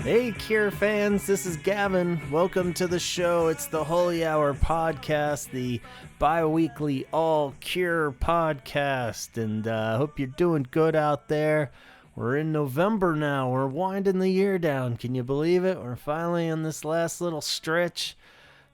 Hey, Cure fans, this is Gavin. Welcome to the show. It's the Holy Hour podcast, the bi-weekly all Cure podcast, and I hope you're doing good out there. We're in November now. We're winding the year down. Can you believe it? We're finally in this last little stretch.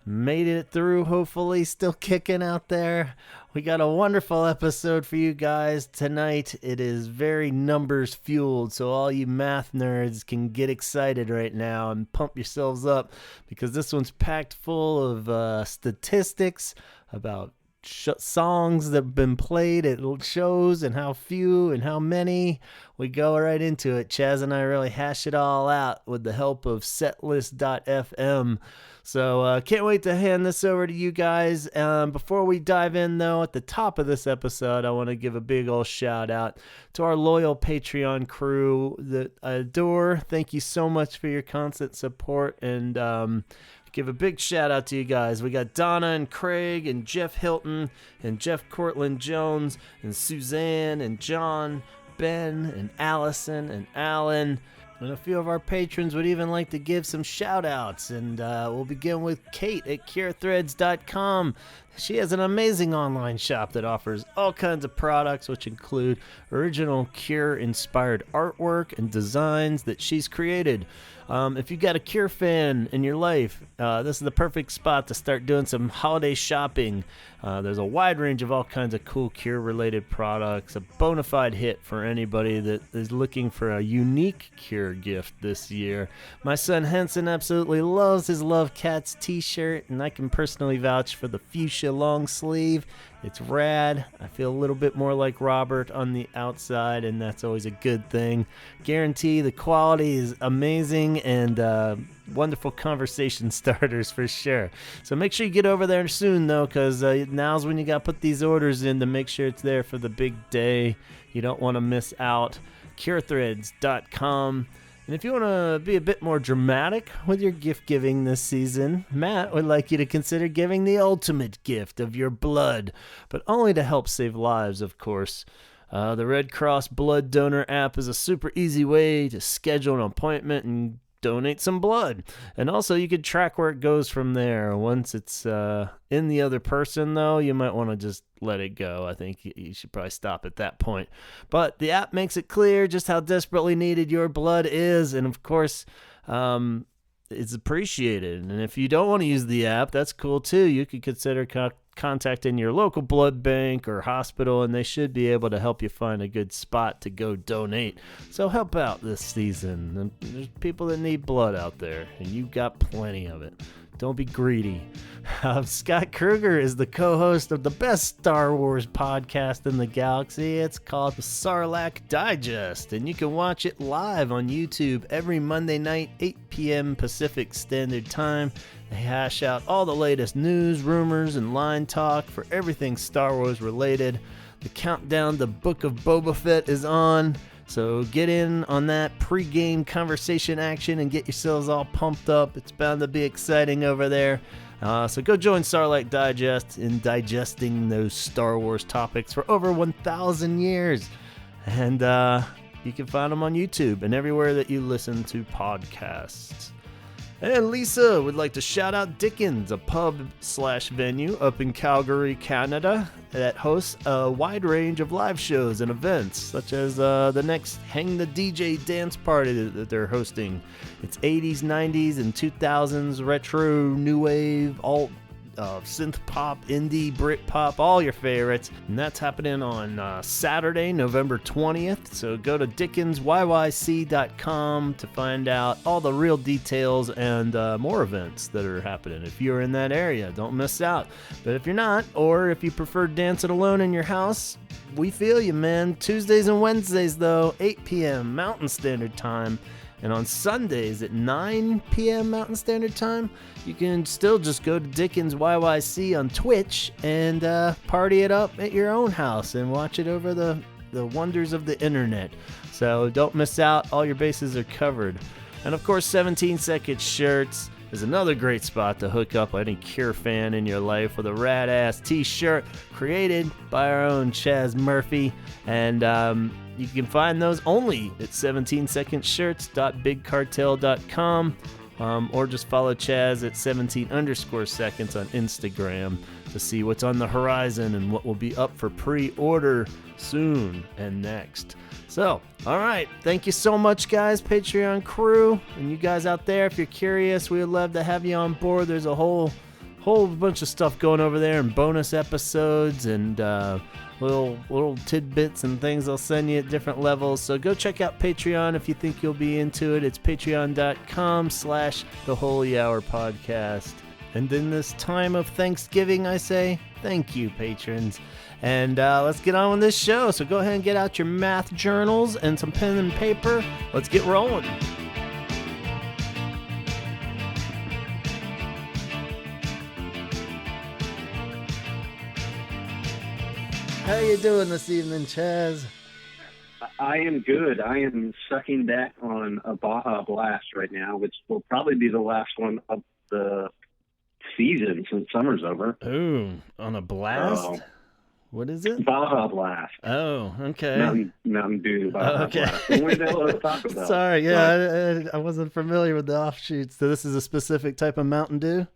Made it through, hopefully, still kicking out there. We got a wonderful episode for you guys tonight. It is very numbers fueled, so all you math nerds can get excited right now and pump yourselves up because this one's packed full of statistics about songs that have been played at shows and how few and how many. We go right into it. Chaz and I really hash it all out with the help of setlist.fm. So can't wait to hand this over to you guys. Before we dive in, though, at the top of this episode, I want to give a big old shout out to our loyal Patreon crew that I adore. Thank you so much for your constant support, and give a big shout out to you guys. We got Donna and Craig and Jeff Hilton and Jeff Cortland Jones and Suzanne and John, Ben and Allison and Alan. And a few of our patrons would even like to give some shout outs. And we'll begin with Kate at CureThreads.com. She has an amazing online shop that offers all kinds of products, which include original Cure-inspired artwork and designs that she's created. If you got a Cure fan in your life, this is the perfect spot to start doing some holiday shopping. There's a wide range of all kinds of cool Cure-related products, a bona fide hit for anybody that is looking for a unique Cure gift this year. My son Henson absolutely loves his Love Cats t-shirt, and I can personally vouch for the fuchsia long sleeve. It's rad. I feel a little bit more like Robert on the outside, and that's always a good thing. Guarantee the quality is amazing and wonderful conversation starters for sure. So make sure you get over there soon, though, because now's when you got to put these orders in to make sure it's there for the big day. You don't want to miss out. CureThreads.com. And if you want to be a bit more dramatic with your gift giving this season, Matt would like you to consider giving the ultimate gift of your blood, but only to help save lives, of course. The Red Cross Blood Donor app is a super easy way to schedule an appointment and donate some blood. And also you can track where it goes from there. Once it's in the other person, though, you might want to just let it go. I think you should probably stop at that point. But the app makes it clear just how desperately needed your blood is. And of course, it's appreciated. And if you don't want to use the app, that's cool too. You could consider contacting your local blood bank or hospital, and they should be able to help you find a good spot to go donate. So help out this season. And there's people that need blood out there, and you've got plenty of it. Don't be greedy. Scott Kruger is the co-host of the best Star Wars podcast in the galaxy. It's called the Sarlacc Digest, and you can watch it live on YouTube every Monday night, 8 p.m. Pacific Standard Time. They hash out all the latest news, rumors, and line talk for everything Star Wars related. The countdown to Book of Boba Fett is on. So get in on that pre-game conversation action and get yourselves all pumped up. It's bound to be exciting over there. So go join Sarlacc Digest in digesting those Star Wars topics for over 1,000 years. And you can find them on YouTube and everywhere that you listen to podcasts. And Lisa would like to shout out Dickens, a pub/venue up in Calgary, Canada, that hosts a wide range of live shows and events, such as the next Hang the DJ dance party that they're hosting. It's 80s, 90s, and 2000s retro, new wave, alt, synth pop, indie, Brit pop, all your favorites. And that's happening on Saturday, November 20th. So go to dickensyyc.com to find out all the real details and more events that are happening. If you're in that area, don't miss out. But if you're not, or if you prefer dancing alone in your house, we feel you, man. Tuesdays and Wednesdays, though, 8 p.m. Mountain Standard Time. And on Sundays at 9 p.m. Mountain Standard Time, you can still just go to Dickens YYC on Twitch and party it up at your own house and watch it over the wonders of the internet. So don't miss out. All your bases are covered. And of course, 17-second shirts. is another great spot to hook up any Cure fan in your life with a rad-ass t-shirt created by our own Chaz Murphy. And you can find those only at 17secondshirts.bigcartel.com, or just follow Chaz at 17_seconds on Instagram to see what's on the horizon and what will be up for pre-order soon and next. So, all right. Thank you so much, guys, Patreon crew. And you guys out there, if you're curious, we would love to have you on board. There's a whole bunch of stuff going over there, and bonus episodes and little tidbits and things I'll send you at different levels. So go check out Patreon if you think you'll be into it. It's patreon.com/The Holy Hour Podcast. And in this time of Thanksgiving, I say thank you, patrons. And let's get on with this show. So go ahead and get out your math journals and some pen and paper. Let's get rolling. How you doing this evening, Chaz? I am good. I am sucking back on a Baja Blast right now, which will probably be the last one of the season since summer's over. Ooh, on a blast? What is it? Baja Blast. Oh, okay. Mountain Dew Baja Blast. Only they love to talk about. Sorry, yeah, I wasn't familiar with the offshoots. So this is a specific type of Mountain Dew?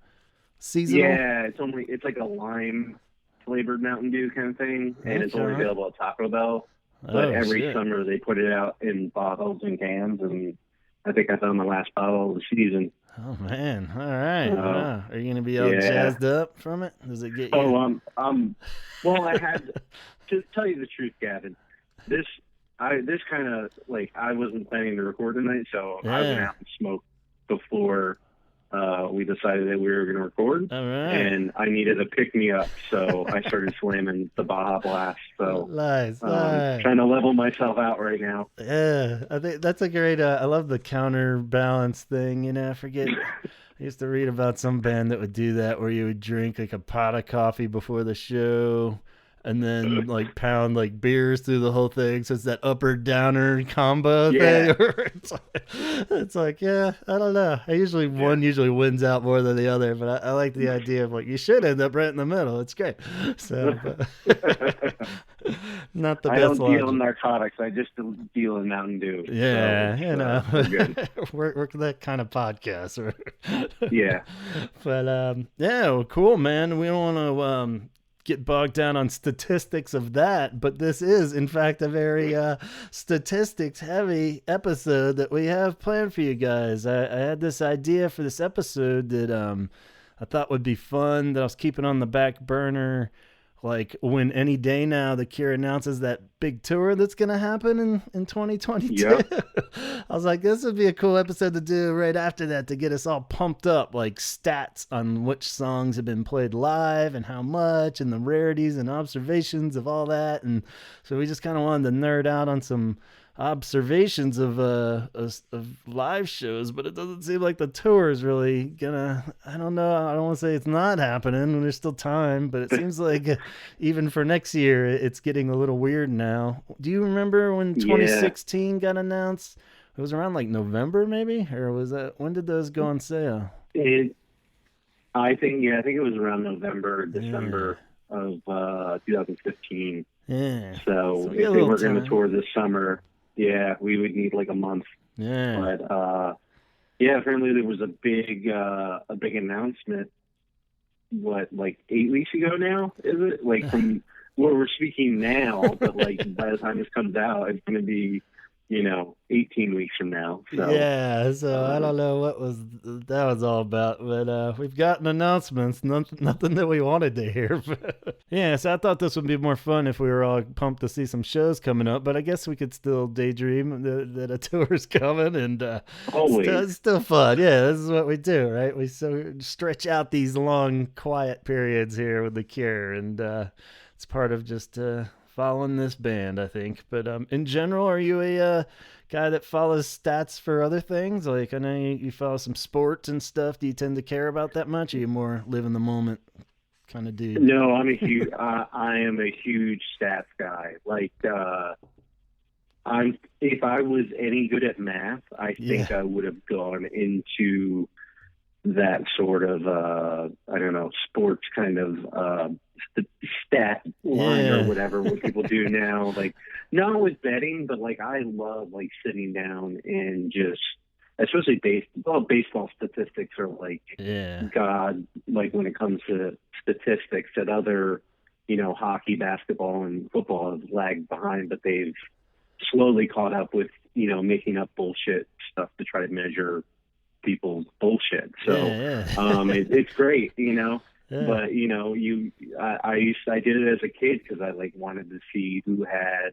Seasonal? Yeah, it's like a lime flavored Mountain Dew kind of thing, and it's only available at Taco Bell. But every summer they put it out in bottles and cans, and I think I found my last bottle of the season. Oh man! All right. Wow. Are you gonna be all jazzed up from it? Does it get you? Well, I had to tell you the truth, Gavin. This kind of like I wasn't planning to record tonight, so I went out and smoked before we decided that we were going to record. All right. And I needed a pick me up, so I started slamming the Baja Blast. So nice. Trying to level myself out right now. Yeah, I think that's a great. I love the counterbalance thing. You know, I forget. I used to read about some band that would do that, where you would drink like a pot of coffee before the show, and then like pound like beers through the whole thing. So it's that upper downer combo thing. It's like, yeah, I don't know. One usually wins out more than the other, but I like the idea of like you should end up right in the middle. It's great. So, not the best. I don't logic. deal in narcotics. I just deal in Mountain Dew. Yeah, so, you know, we're we're that kind of podcast. Yeah, but yeah, well, cool, man. We don't want to get bogged down on statistics of that, but this is in fact a very statistics heavy episode that we have planned for you guys. I had this idea for this episode that I thought would be fun, that I was keeping on the back burner, like when any day now the Cure announces that big tour that's going to happen in 2022. Yep. I was like, this would be a cool episode to do right after that to get us all pumped up, like stats on which songs have been played live and how much, and the rarities and observations of all that. And so we just kind of wanted to nerd out on some observations of live shows, but it doesn't seem like the tour is really gonna, I don't know, I don't want to say it's not happening, there's still time, but it seems like even for next year it's getting a little weird now. Do you remember when 2016 got announced? It was around like November maybe, or was that, when did those go on sale? I think it was around November, December of 2015. Yeah. So if they were going to tour this summer, we would need like a month. Yeah. But apparently there was a big announcement. What, like 8 weeks ago now? Is it like from where we're speaking now? But like by the time this comes out, it's going to be 18 weeks from now. So, so I don't know what that was all about, but we've gotten announcements, nothing that we wanted to hear. So I thought this would be more fun if we were all pumped to see some shows coming up, but I guess we could still daydream that a tour's coming, and it's still fun. Yeah, this is what we do, right? We stretch out these long, quiet periods here with the Cure, and it's part of just following this band, I think. But in general, are you a guy that follows stats for other things? Like, I know you follow some sports and stuff. Do you tend to care about that much? Or are you more live in the moment kind of dude? No, I'm a huge. I am a huge stats guy. Like, if I was any good at math, I think I would have gone into that sort of I don't know, sports kind of stat line or Yeah. whatever what people do now. Like not with betting, but like I love like sitting down and just especially baseball statistics are like Yeah. God, like when it comes to statistics that other, hockey, basketball and football have lagged behind, but they've slowly caught up with, making up bullshit stuff to try to measure people's bullshit. So Yeah. it's great, Yeah. but I did it as a kid because I like wanted to see who had,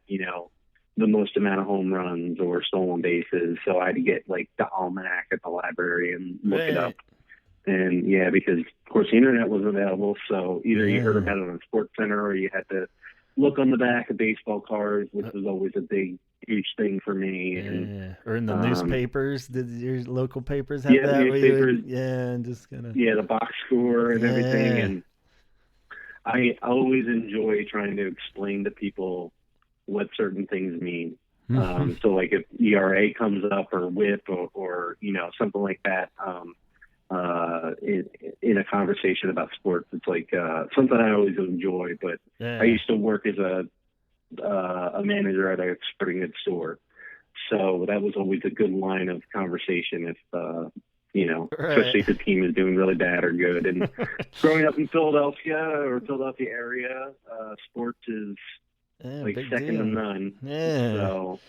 the most amount of home runs or stolen bases. So I had to get like the almanac at the library and look it up. Right. And yeah, because of course the internet wasn't available, so either you heard Yeah. about it on Sports Center or you had to look on the back of baseball cards, which Uh, was always a big, huge thing for me. And Yeah. Or in the um, newspapers. Did your local papers have yeah, that where you newspapers, would, yeah, and just kind of, yeah, the box score and everything. yeah. And I always enjoy trying to explain to people what certain things mean. So like if ERA comes up or WHIP or something like that, in a conversation about sports, it's like something I always enjoy. But I Yeah. used to work as a manager at a sporting goods store, so that was always a good line of conversation if Right. especially if the team is doing really bad or good. And growing up in Philadelphia or Philadelphia area, sports is Yeah, like big second to deal. none. Yeah. So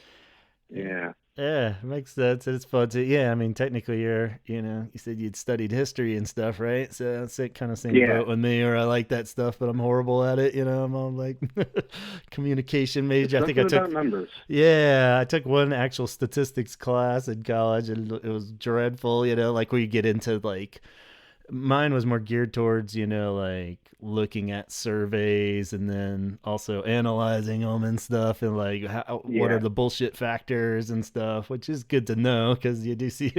yeah, Yeah, it makes sense. It's fun too. Yeah, I mean, technically, you said you'd studied history and stuff, right? So it's it kind of same yeah, boat with me, or I like that stuff, but I'm horrible at it. I'm all like communication it's major. I think I something took, about numbers. yeah, I took one actual statistics class in college, and it was dreadful. Like where you get into like mine was more geared towards like looking at surveys and then also analyzing them and stuff, and like what are Yeah, the bullshit factors and stuff, which is good to know because you do see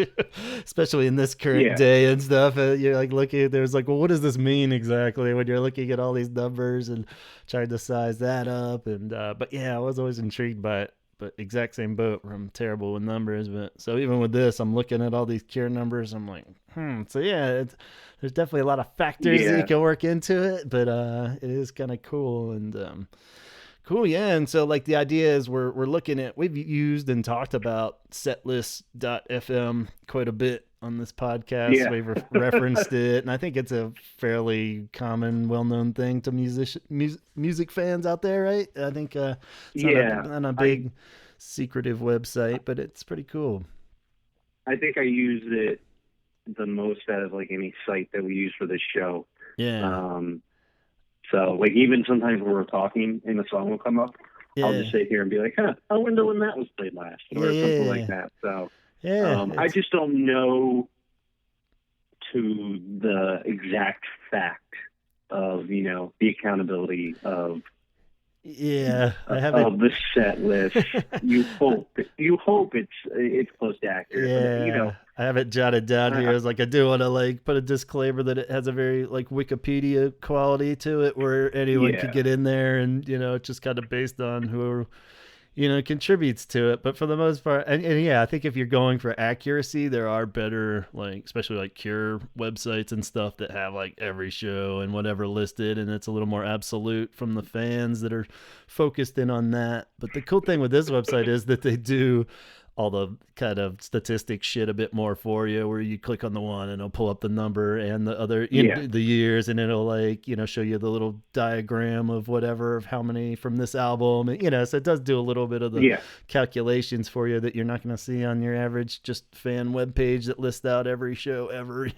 especially in this current yeah, day and stuff, you're like looking at there's like, well, what does this mean exactly when you're looking at all these numbers and trying to size that up. And but yeah, I was always intrigued by it, but exact same boat where I'm terrible with numbers. But so even with this, I'm looking at all these cure numbers, I'm like, so yeah, there's definitely a lot of factors that you yeah, can work into it, but it is kind of cool. And cool, yeah. And so like the idea is we're looking at, we've used and talked about setlist.fm quite a bit on this podcast. yeah. We've referenced it, and I think it's a fairly common, well-known thing to music fans out there, right? I think it's Yeah, not a I big secretive website, but it's pretty cool. I think I used it the most out of like any site that we use for this show. Yeah, Um, so like even sometimes when we're talking and the song will come up, I'll yeah, just sit here and be like, huh, I wonder when that was played last yeah, or something like yeah, that. So yeah. I It's just don't know to the exact fact of, the accountability yeah. I haven't. of the set list. You hope it's close to accurate, but Yeah, I have it jotted down here. I, As like I do want to like put a disclaimer that it has a very like Wikipedia quality to it, where anyone could yeah, get in there, and it's just kind of based on whoever contributes to it. But for the most part, and yeah, I think if you're going for accuracy, there are better, like especially like Cure websites and stuff that have like every show and whatever listed, and it's a little more absolute from the fans that are focused in on that. But the cool thing with this website is that they do all the kind of statistics shit a bit more for you, where you click on the one and it'll pull up the number and the other yeah, the years, and it'll like show you the little diagram of whatever of how many from this album, so it does do a little bit of the yeah. calculations for you that you're not going to see on your average just fan web page that lists out every show ever.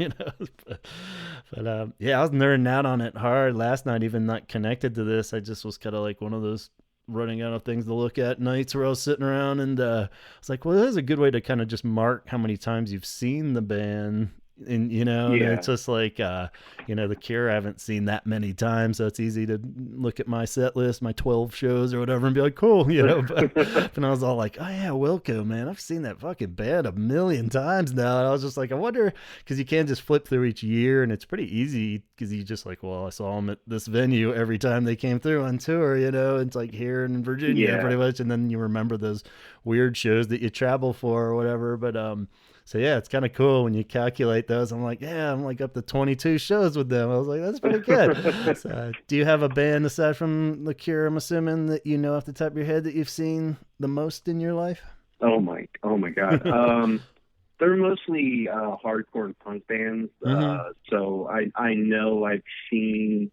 But yeah, I was nerding out on it hard last night, even not connected to this. I just was kind of like one of those running out of things to look at nights where I was sitting around, and I was like, well, this is a good way to kind of just mark how many times you've seen the band. And and it's Yeah, just like the Cure I haven't seen that many times, so it's easy to look at my set list, my 12 shows or whatever, and be like, cool. But I was all like, oh yeah, Wilco, man, I've seen that fucking band a million times now. And I was just like, I wonder, because you can just flip through each year, and it's pretty easy because you just like, well, I saw them at this venue every time they came through on tour. It's like here in Virginia yeah, pretty much, and then you remember those weird shows that you travel for or whatever. But So yeah, it's kind of cool when you calculate those. I'm like, yeah, I'm like up to 22 shows with them. I was like, that's pretty good. So, do you have a band aside from The Cure, I'm assuming, that you know off the top of your head that you've seen the most in your life? Oh my God. They're mostly hardcore and punk bands. Mm-hmm. So I know I've seen.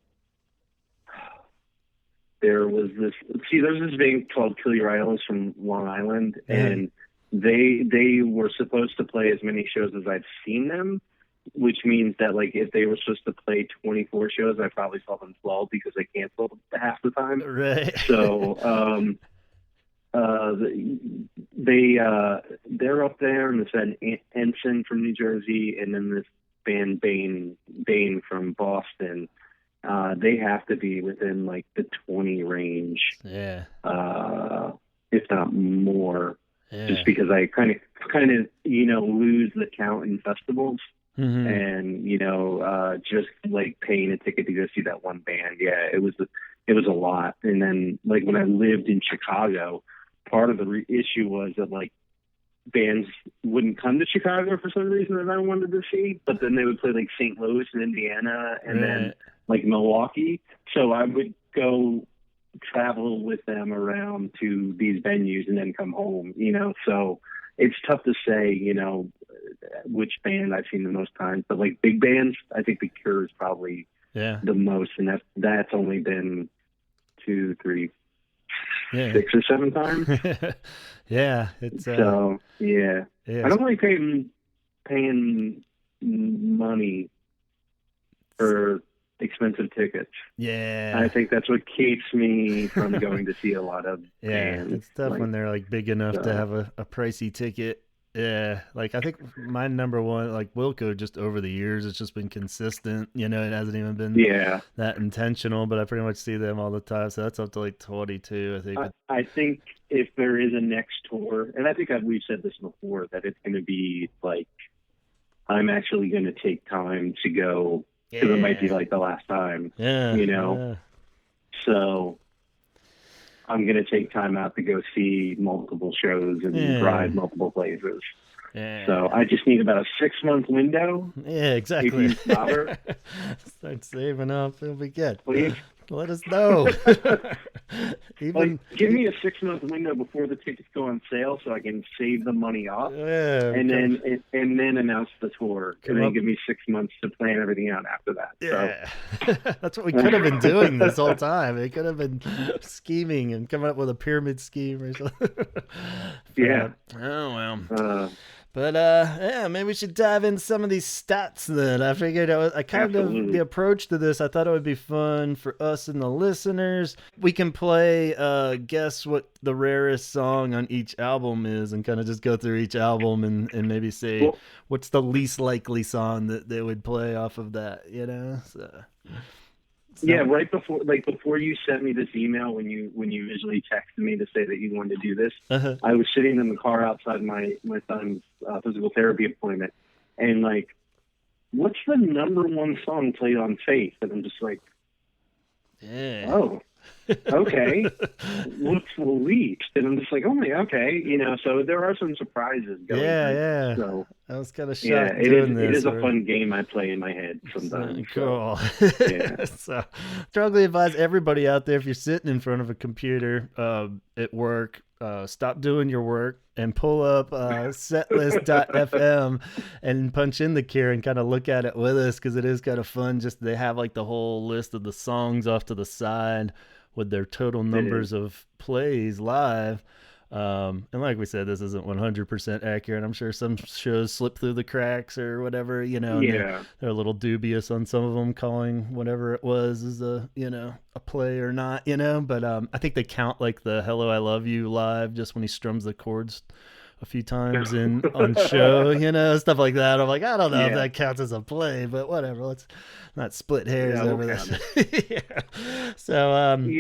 There's this band called Kill Your Idols from Long Island, and they were supposed to play as many shows as I've seen them, which means that like if they were supposed to play 24 shows, I probably saw them 12 because they canceled half the time. Right. So they're up there, and this band Ensign from New Jersey, and then this band Bane from Boston. They have to be within like the 20 range, Yeah. if not more, Yeah. just because I kind of lose the count in festivals, Mm-hmm. and just like paying a ticket to go see that one band. Yeah, it was a lot. And then like when I lived in Chicago, part of the issue was that like bands wouldn't come to Chicago for some reason that I wanted to see, but then they would play like St. Louis and Indiana and then like Milwaukee. So I would go travel with them around to these venues and then come home, so it's tough to say, which band I've seen the most times, but like big bands, I think The Cure is probably the most, and that's only been 2, 3, 6 or 7 times. Yeah, it's so yeah. I don't like paying money for expensive tickets. Yeah, I think that's what keeps me from going to see a lot of bands. It's tough when they're like big enough to have a pricey ticket. Yeah, like I think my number one, like Wilco, just over the years, it's just been consistent. It hasn't even been that intentional, but I pretty much see them all the time. So that's up to like 22, I think. I think if there is a next tour, and I think we've said this before, that it's going to be like I'm actually going to take time to go because it might be like the last time. So I'm going to take time out to go see multiple shows and drive multiple places. Yeah. So I just need about a 6-month window. Yeah, exactly. Start saving up. It'll be good. Please. Let us know. Give me a 6-month window before the tickets go on sale so I can save the money off. Yeah, and then announce the tour. And then give me 6 months to plan everything out after that. Yeah. So. That's what we could have been doing this whole time. We could have been scheming and coming up with a pyramid scheme or something. Yeah. Oh, well. But maybe we should dive into some of these stats then. I figured I kind of the approach to this. I thought it would be fun for us and the listeners. We can play guess what the rarest song on each album is, and kind of just go through each album and maybe say what's the least likely song that they would play off of that. So. Yeah, right before you sent me this email, when you visually texted me to say that you wanted to do this, I was sitting in the car outside my son's physical therapy appointment, and like, what's the number one song played on Faith? And I'm just like, oh, okay, what's the least? And I'm just like, oh my, okay, So there are some surprises going. Yeah. So I was kind of shocked. Yeah, it is a fun game I play in my head sometimes. Cool. So, yeah. So strongly advise everybody out there, if you're sitting in front of a computer at work, stop doing your work and pull up setlist.fm and punch in The Cure and kind of look at it with us, because it is kind of fun. Just they have like the whole list of the songs off to the side with their total numbers of plays live. And like we said, this isn't 100% accurate. I'm sure some shows slip through the cracks or whatever, They're a little dubious on some of them, calling whatever it was as a play or not, but I think they count like the Hello I Love You live, just when he strums the chords a few times on show, stuff like that. I'm like, I don't know if that counts as a play, but whatever. Let's not split hairs over this. So,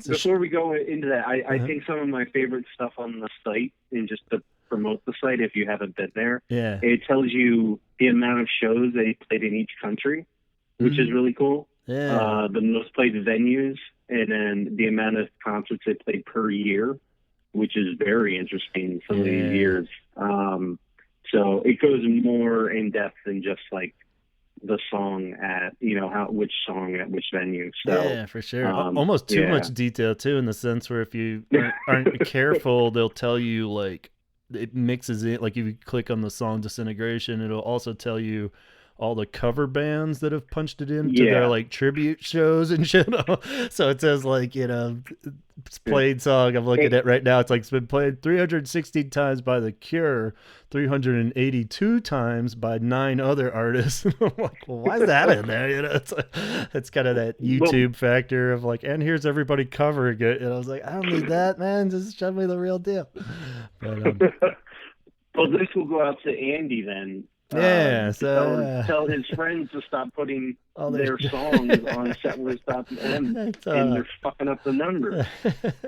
before we go into that, I think some of my favorite stuff on the site, and just to promote the site if you haven't been there, it tells you the amount of shows they played in each country, which is really cool. The most played venues, and then the amount of concerts they played per year, which is very interesting some of these years. So it goes more in depth than just like the song at, which song at which venue. So, yeah, for sure. Almost too much detail too, in the sense where if you aren't careful, they'll tell you like it mixes it. Like if you click on the song Disintegration, it'll also tell you all the cover bands that have punched it into their like tribute shows and shit. So it says like, played song I'm looking at right now. It's like it's been played 360 times by The Cure, 382 times by 9 other artists. I'm like, well, why is that in there? It's kind of that YouTube factor of like, and here's everybody covering it. And I was like, I don't need that, man. Just show me the real deal. But, well, this will go out to Andy then. Yeah, tell his friends to stop putting their songs on setlist.m and they're fucking up the numbers.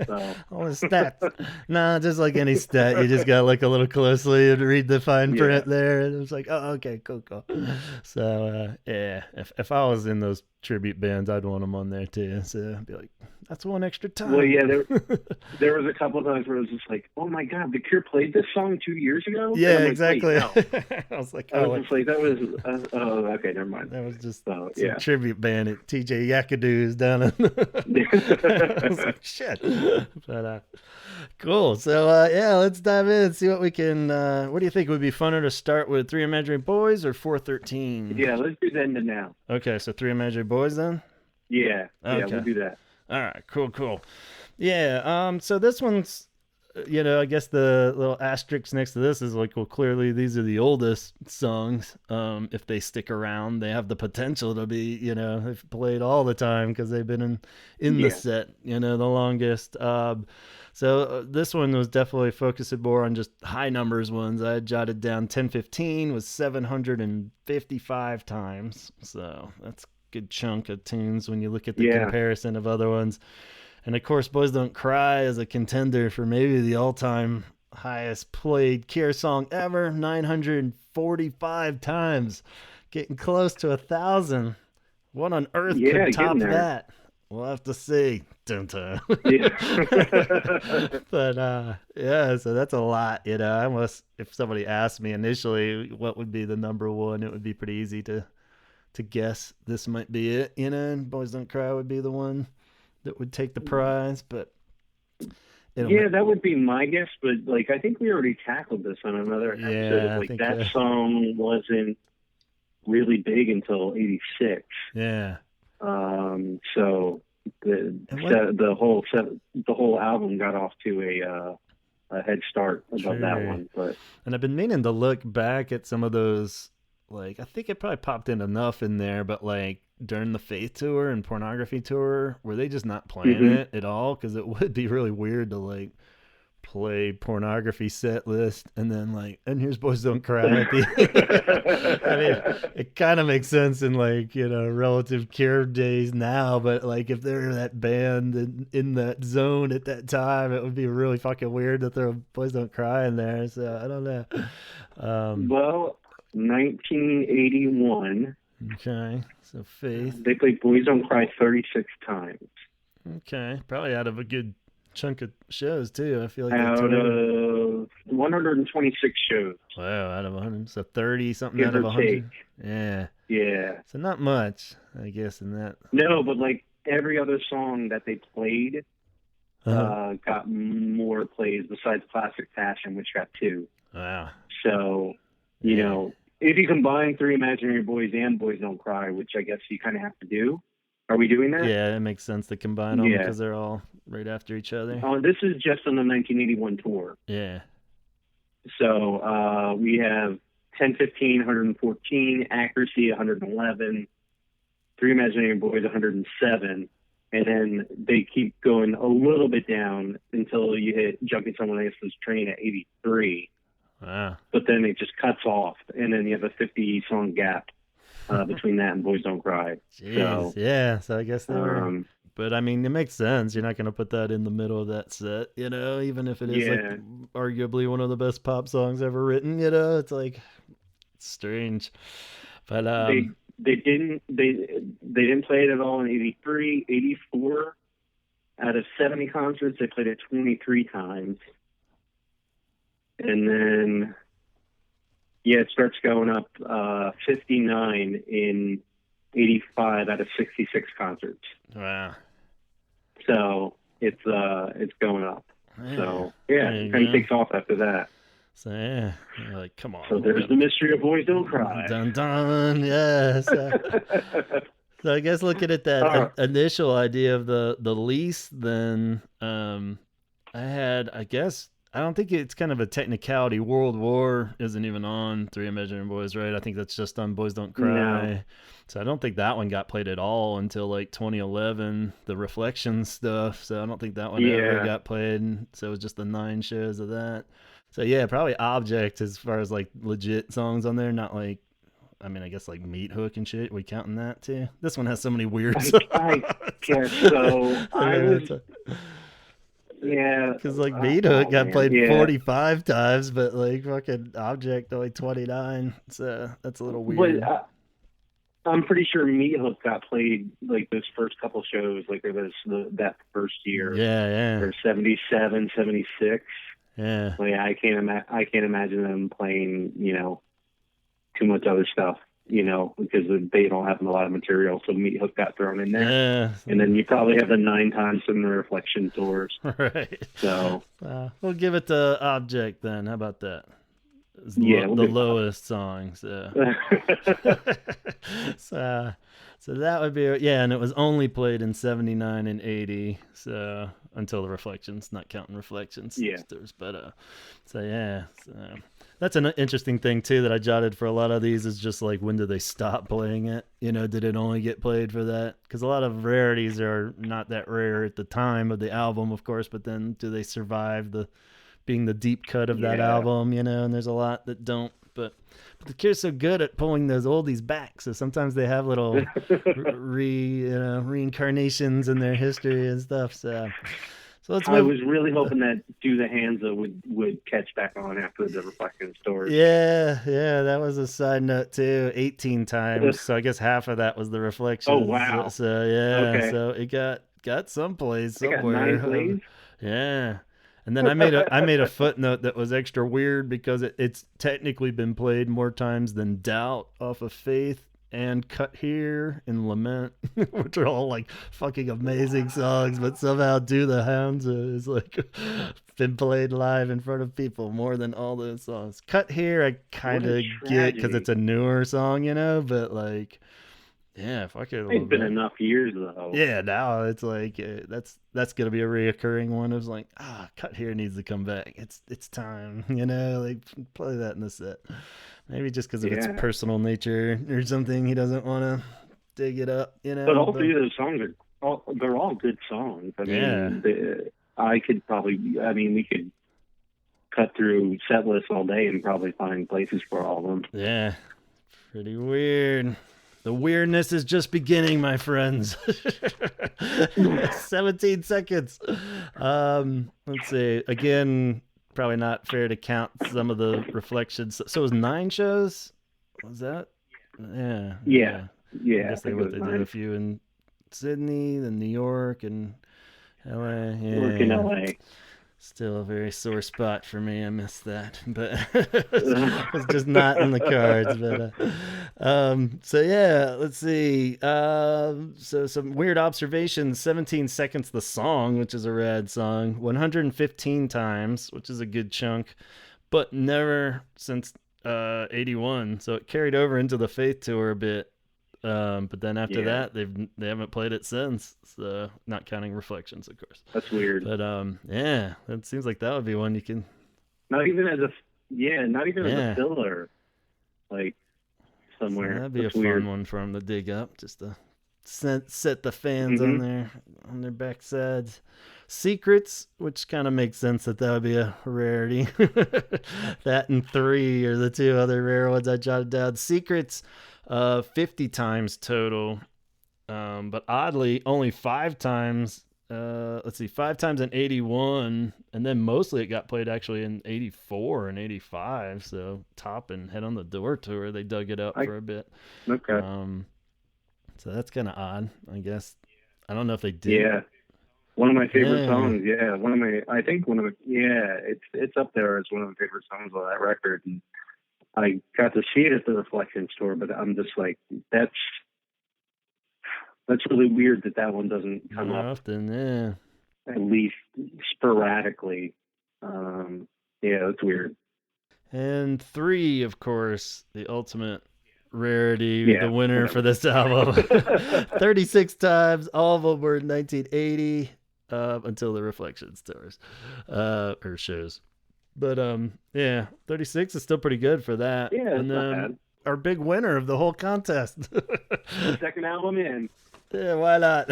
So. All the stats. Nah, just like any stat, you just gotta look a little closely and read the fine print there. And it was like, oh, okay, cool. So if I was in those tribute bands, I'd want them on there too. So I'd be like, that's one extra time. Well, yeah, there was a couple of times where it was just like, oh my God, The Cure played this song 2 years ago? Yeah, exactly. No. I was like, that was, okay, never mind. That was just some tribute band at TJ Yakadoo's down in. I was like, shit. But, cool. So, let's dive in and see what we can, what do you think would be funner to start with, 3 Imaginary Boys or 413? Yeah, let's do the end of now. Okay, so 3 Imaginary Boys then? Yeah, we'll do that. All right, cool. Yeah, so this one's, I guess the little asterisk next to this is like, well, clearly these are the oldest songs. If they stick around, they have the potential to be, they've played all the time because they've been in the set, the longest. So this one was definitely focusing more on just high numbers ones. I jotted down 1015 was 755 times. So that's good chunk of tunes when you look at the comparison of other ones. And of course, Boys Don't Cry is a contender for maybe the all-time highest played Cure song ever, 945 times, getting close to 1,000. What on earth could top that? We'll have to see. Dun-dun. But so that's a lot. If somebody asked me initially what would be the number one, it would be pretty easy to guess this might be it, and Boys Don't Cry would be the one that would take the prize. But that would be my guess, but like I think we already tackled this on another episode. Like that song wasn't really big until '86. Yeah. So the whole album got off to a head start above that one. And I've been meaning to look back at some of those. Like, I think it probably popped in enough in there, but like during the Faith tour and Pornography tour, were they just not playing it at all? Because it would be really weird to like play Pornography set list and then like, and here's Boys Don't Cry at the I mean, it kind of makes sense in like, relative Cure days now, but like if they're that band in that zone at that time, it would be really fucking weird to throw Boys Don't Cry in there. So I don't know. Well, 1981. Okay, so Faith. They played Boys Don't Cry 36 times. Okay, probably out of a good chunk of shows too. I feel like out of 126 shows. Wow, out of 100, so 30 something out of 100. Yeah. So not much, I guess, in that. No, but like every other song that they played got more plays besides Plastic Passion, which got 2. Wow. So, if you combine 3 Imaginary Boys and Boys Don't Cry, which I guess you kind of have to do. Are we doing that? Yeah, it makes sense to combine them because they're all right after each other. Oh, this is just on the 1981 tour. Yeah. So we have 1015, 114, Accuracy 111, 3 Imaginary Boys 107, and then they keep going a little bit down until you hit Junkie Someone Else's Train at 83. Wow. But then it just cuts off, and then you have a 50-song gap between that and Boys Don't Cry. Jeez, so, so I guess they were... But, I mean, it makes sense. You're not going to put that in the middle of that set, even if it is like arguably one of the best pop songs ever written, It's like, it's strange. But they didn't play it at all in 83, 84. Out of 70 concerts, they played it 23 times. And then Yeah, it starts going up 59 in 85 out of 66 concerts. Wow. So it's going up. Yeah. So yeah, it kind of takes off after that. So yeah, you're like, come on. So there's the mystery of Boys Don't Cry. Dun dun. Yeah. So I guess looking at that initial idea of the lease, then I don't think it's kind of a technicality. World War isn't even on Three Imaginary Boys, right? I think that's just on Boys Don't Cry. No. So I don't think that one got played at all until like 2011, the Reflection stuff. So I don't think that one ever got played. So it was just the 9 shows of that. So yeah, probably Object as far as like legit songs on there, not like, I mean, I guess like Meat Hook and shit. We counting that too? This one has so many weird songs. I guess so. Yeah. Because like Meat Hook got played 45 times, but like fucking Object only 29. So that's a little weird. But I'm pretty sure Meat Hook got played like those first couple shows, like that first year. Yeah. Or 77, 76. Yeah. Like I can't imagine them playing, too much other stuff, because they don't have a lot of material. So Meat Hook got thrown in there. Yeah. And then you probably have the 9 times in the Reflection tours. Right. So we'll give it to Object then. How about that? It's the lowest song. So. So that would be, and it was only played in 79 and 80. So until the Reflections, not counting Reflections. Yeah. But so that's an interesting thing too that I jotted for a lot of these is just like, when do they stop playing it? Did it only get played for that? Because a lot of rarities are not that rare at the time of the album, of course, but then do they survive being the deep cut of that album, and there's a lot that don't. But the Cure's so good at pulling those oldies back, so sometimes they have little reincarnations in their history and stuff. So let's move. I was really hoping that Do the Hansa would catch back on after the Reflection story. Yeah, that was a side note too. 18 times, so I guess half of that was the Reflection. Oh wow! So okay. So it got someplace somewhere. Got 9 plays. Yeah. And then I made a footnote that was extra weird because it's technically been played more times than Doubt off of Faith and Cut Here and Lament, which are all like fucking amazing songs, but somehow Do the Hounds is like been played live in front of people more than all those songs. Cut Here I kind of get because it's a newer song, but like. Yeah, fuck it. It's been enough years though. Yeah, now it's like that's gonna be a reoccurring one. It was like, Cut Here needs to come back. It's time, like play that in the set. Maybe just because of its personal nature or something, he doesn't want to dig it up, But all 3 of those songs they're all good songs. I mean, we could cut through set lists all day and probably find places for all of them. Yeah, pretty weird. The weirdness is just beginning, my friends. 17 seconds. Let's see. Again, probably not fair to count some of the Reflections. So it was 9 shows? Was that? Yeah. I guess they did a few in Sydney, then New York, and LA. Yeah. Work in LA. Still a very sore spot for me. I missed that, but it's just not in the cards. But so yeah, let's see. So some weird observations. 17 seconds the song, which is a rad song. 115 times, which is a good chunk, but never since 81. So it carried over into the Faith tour a bit. But then after that, they haven't played it since. So not counting Reflections, of course. That's weird. But it seems like that would be one you can. Not even as a filler, like somewhere. So that'd be a fun one for them to dig up, just to set the fans on their backsides. Secrets, which kind of makes sense that would be a rarity. That and 3 are the 2 other rare ones I jotted down. Secrets. 50 times total, but oddly only 5 times. 5 times in 81, and then mostly it got played actually in 84 and 85. So Top and Head on the Door tour, they dug it up for a bit. Okay. So that's kind of odd, I guess. I don't know if they did. Yeah. One of my favorite songs. Yeah. It's up there as one of my favorite songs on that record. And I got to see it at the Reflection store, but I'm just like, that's really weird that one doesn't come More up often, yeah. at least sporadically. Yeah, that's weird. And 3, of course, the ultimate rarity, Yeah, the winner whatever. for this album. 36 times, all of them were in 1980, until the Reflections tours, or shows. But yeah, 36 is still pretty good for that. Yeah, it's And not then bad. our big winner of the whole contest. Second album in. Yeah, why not?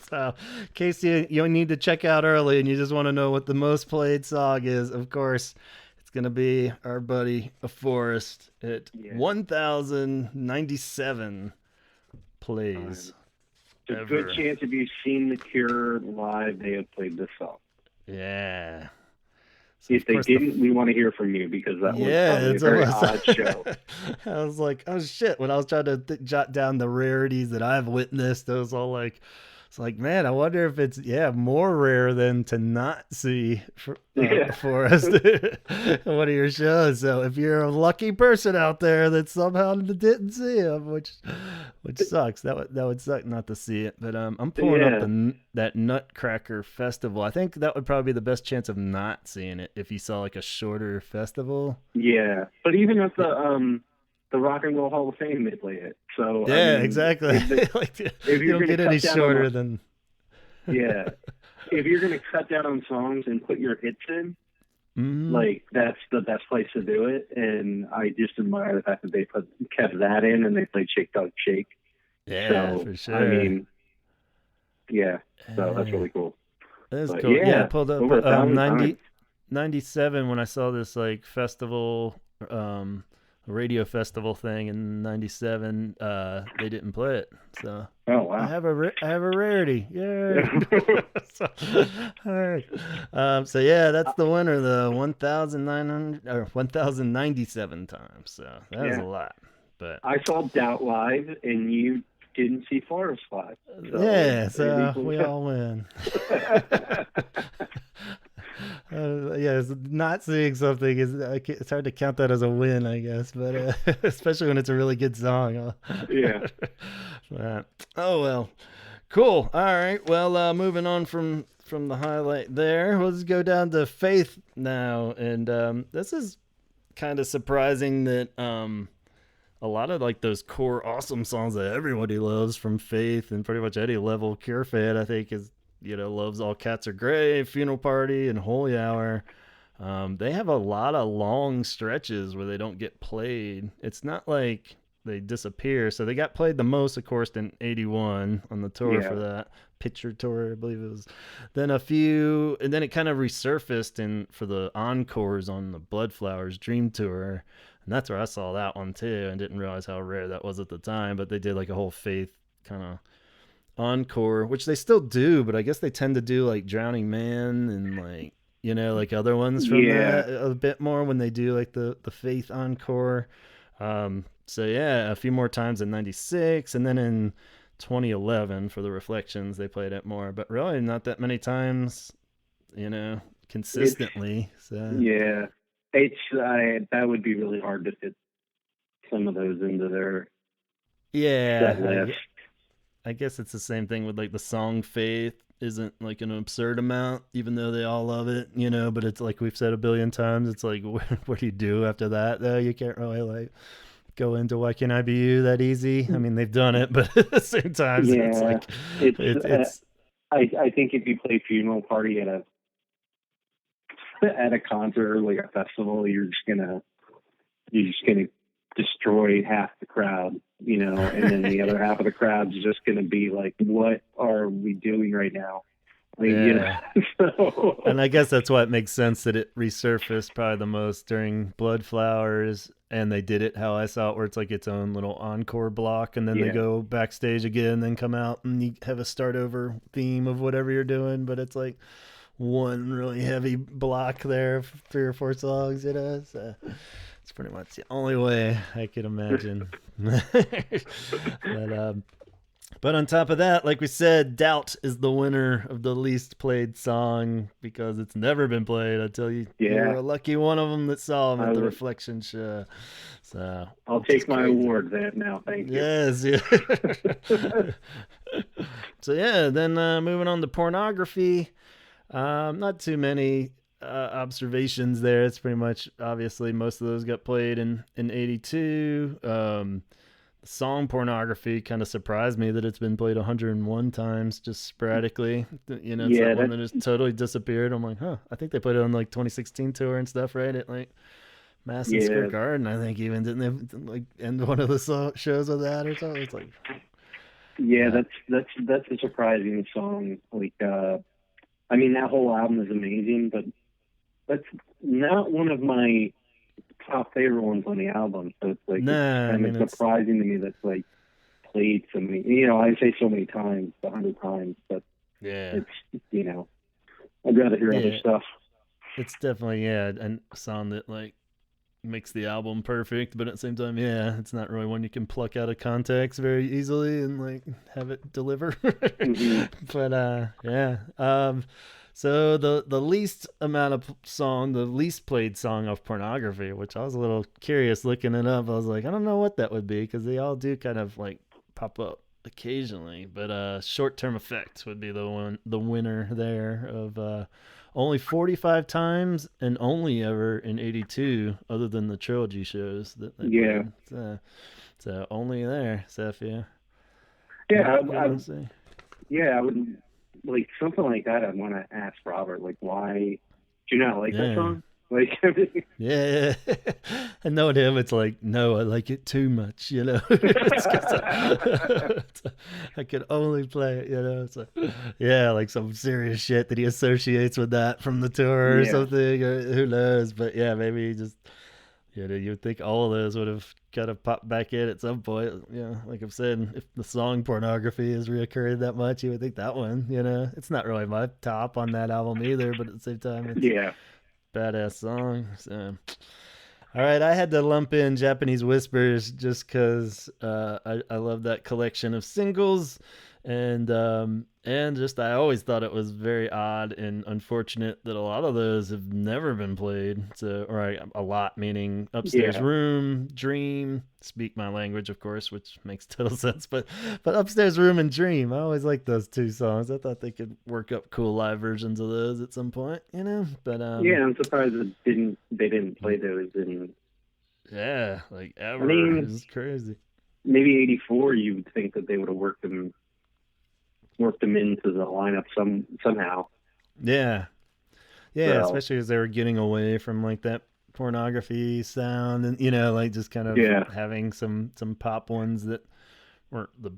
So, in case you need to check out early and you just want to know what the most played song is, of course, it's going to be our buddy A Forest at 1,097 plays. It's a good chance if you've seen The Cure live, they have played this song. Yeah. So if they didn't, we want to hear from you, because that was probably a very odd show. I was like, oh shit! When I was trying to jot down the rarities that I've witnessed, I was all like, it's like, man, I wonder if it's more rare than to not see Forrest at one of your shows. So if you're a lucky person out there that somehow didn't see him, which sucks, that would suck not to see it. But I'm pulling up that Nutcracker Festival. I think that would probably be the best chance of not seeing it if you saw like a shorter festival. Yeah, but even at the Rock and Roll Hall of Fame, they play it. So yeah, I mean, exactly. If you don't get any shorter than yeah, if you're gonna cut down on songs and put your hits in, like that's the best place to do it. And I just admire the fact that they kept that in and they played Shake Dog Shake. Yeah, so, for sure. I mean, yeah, so that's really cool. That's cool. Yeah, I pulled up 97 when I saw this like festival, radio festival thing in 97. They didn't play it, so wow. I have a rarity. Yeah. So, all right. So yeah, that's the winner, the 1,900 or 1,097 times. So that was a lot. But I saw Doubt live, and you didn't see Forrest live. So yeah, so we all win. Yeah, not seeing something it's hard to count that as a win, I guess, but especially when it's a really good song. Yeah. Oh well, cool. All right. Well, moving on from the highlight there, let's go down to Faith now, and this is kind of surprising that a lot of like those core awesome songs that everybody loves from Faith, and pretty much any level Cure fan, I think, is loves All Cats Are Gray, Funeral Party, and Holy Hour. They have a lot of long stretches where they don't get played. It's not like they disappear. So they got played the most, of course, in 81 on the tour for that Picture Tour, I believe it was. Then a few, and then it kind of resurfaced for the encores on the Blood Flowers Dream Tour. And that's where I saw that one too, and didn't realize how rare that was at the time. But they did like a whole Faith kind of encore, which they still do, but I guess they tend to do like Drowning Man and like like other ones from that a bit more when they do like the Faith encore. So yeah, a few more times in 96, and then in 2011 for the Reflections they played it more, but really not that many times consistently. Yeah, it's that would be really hard to fit some of those into their set list. I guess it's the same thing with like the song Faith isn't like an absurd amount, even though they all love it, but it's like we've said a billion times, it's like, what do you do after that though? You can't really like go into Why Can't I Be You that easy. I mean, they've done it, but at the same time, it's like it's I think if you play Funeral Party at a concert or like a festival, you're just gonna destroy half the crowd, and then the other half of the crowd is just going to be like, what are we doing right now? So. And I guess that's why it makes sense that it resurfaced probably the most during Blood Flowers, and they did it how I saw it, where it's like its own little encore block, and then they go backstage again, then come out and you have a start over theme of whatever you're doing, but it's like one really heavy block there, 3 or 4 songs, so it's pretty much the only way I could imagine. But But on top of that, like we said, Doubt is the winner of the least played song because it's never been played. I tell you, you were Yeah, a lucky one of them that saw him I at the would. Reflection show. So, I'll which is take my crazy. award then. Now, thank you. Yes, yeah. So yeah, then moving on to pornography. Not too many observations there. It's pretty much obviously most of those got played in '82. Song pornography kind of surprised me that it's been played 101 times just sporadically. You know, it's that Yeah, one that just totally disappeared. I'm like, huh. I think they played it on like 2016 tour and stuff, right? At like Madison Square yeah, Garden, I think even didn't they like end one of the shows with that or something? It's like, yeah. uh, That's a surprising song. Like, I mean, that whole album is amazing, but that's not one of my top favorite ones on the album. So it's nah. I kind of mean, it's surprising to me that's like played so many. You know, I say so many times, 100 times, but yeah, it's I'd rather hear other yeah. stuff. It's definitely a song that like makes the album perfect, but at the same time, yeah, it's not really one you can pluck out of context very easily and like have it deliver. Hmm. But yeah. So the least amount of song, the least played song of pornography, which I was a little curious looking it up. I was like, I don't know what that would be because they all do kind of like pop up occasionally. But short term effects would be the winner there of only 45 times and only ever in '82, other than the trilogy shows that they Yeah, played. So only there, Seth. Yeah, yeah, not gonna see. yeah. I would like something like that. I'd want to ask Robert, like, why do you not like that Yeah, song? Like, yeah. And knowing him, it's like, no, I like it too much. You know, it's 'cause I could only play it. You know, it's like, yeah, like some serious shit that he associates with that from the tour or yeah, something, or who knows? But yeah, maybe he just you'd think all of those would have kind of popped back in at some point. Yeah, like I've said, if the song pornography has reoccurred that much, you would think that one, it's not really my top on that album either, but at the same time, it's yeah. a badass song. So, all right, I had to lump in Japanese Whispers just because I love that collection of singles, and just I always thought it was very odd and unfortunate that a lot of those have never been played. So, or a lot meaning Upstairs Yeah. Room, Dream, Speak My Language, of course, which makes total sense. But Upstairs Room and Dream, I always liked those two songs. I thought they could work up cool live versions of those at some point. But Yeah, I'm surprised they didn't play those in. yeah, like I ever. mean, It's crazy. maybe '84. You would think that they would have worked them into the lineup somehow. Yeah. Yeah, So especially as they were getting away from like that pornography sound and like just kind of yeah, having some pop ones that weren't the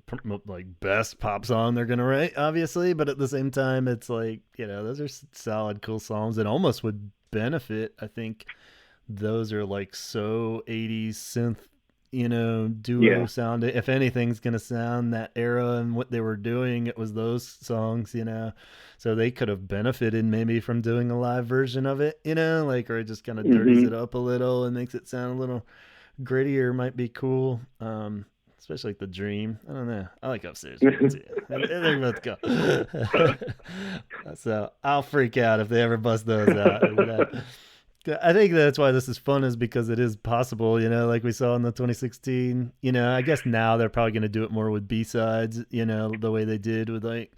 like best pop song they're going to write obviously, but at the same time it's like, those are solid cool songs that almost would benefit. I think those are like so 80s synth, duo yeah, sound. If anything's gonna sound that era and what they were doing, it was those songs. So they could have benefited maybe from doing a live version of it, like, or it just kind of dirties hmm it up a little and makes it sound a little grittier. Might be cool. Especially like the Dream. I don't know. I like Upstairs Room too. They're both go. So I'll freak out if they ever bust those out. I think that's why this is fun, is because it is possible, like we saw in the 2016. I guess now they're probably going to do it more with B-sides, the way they did with like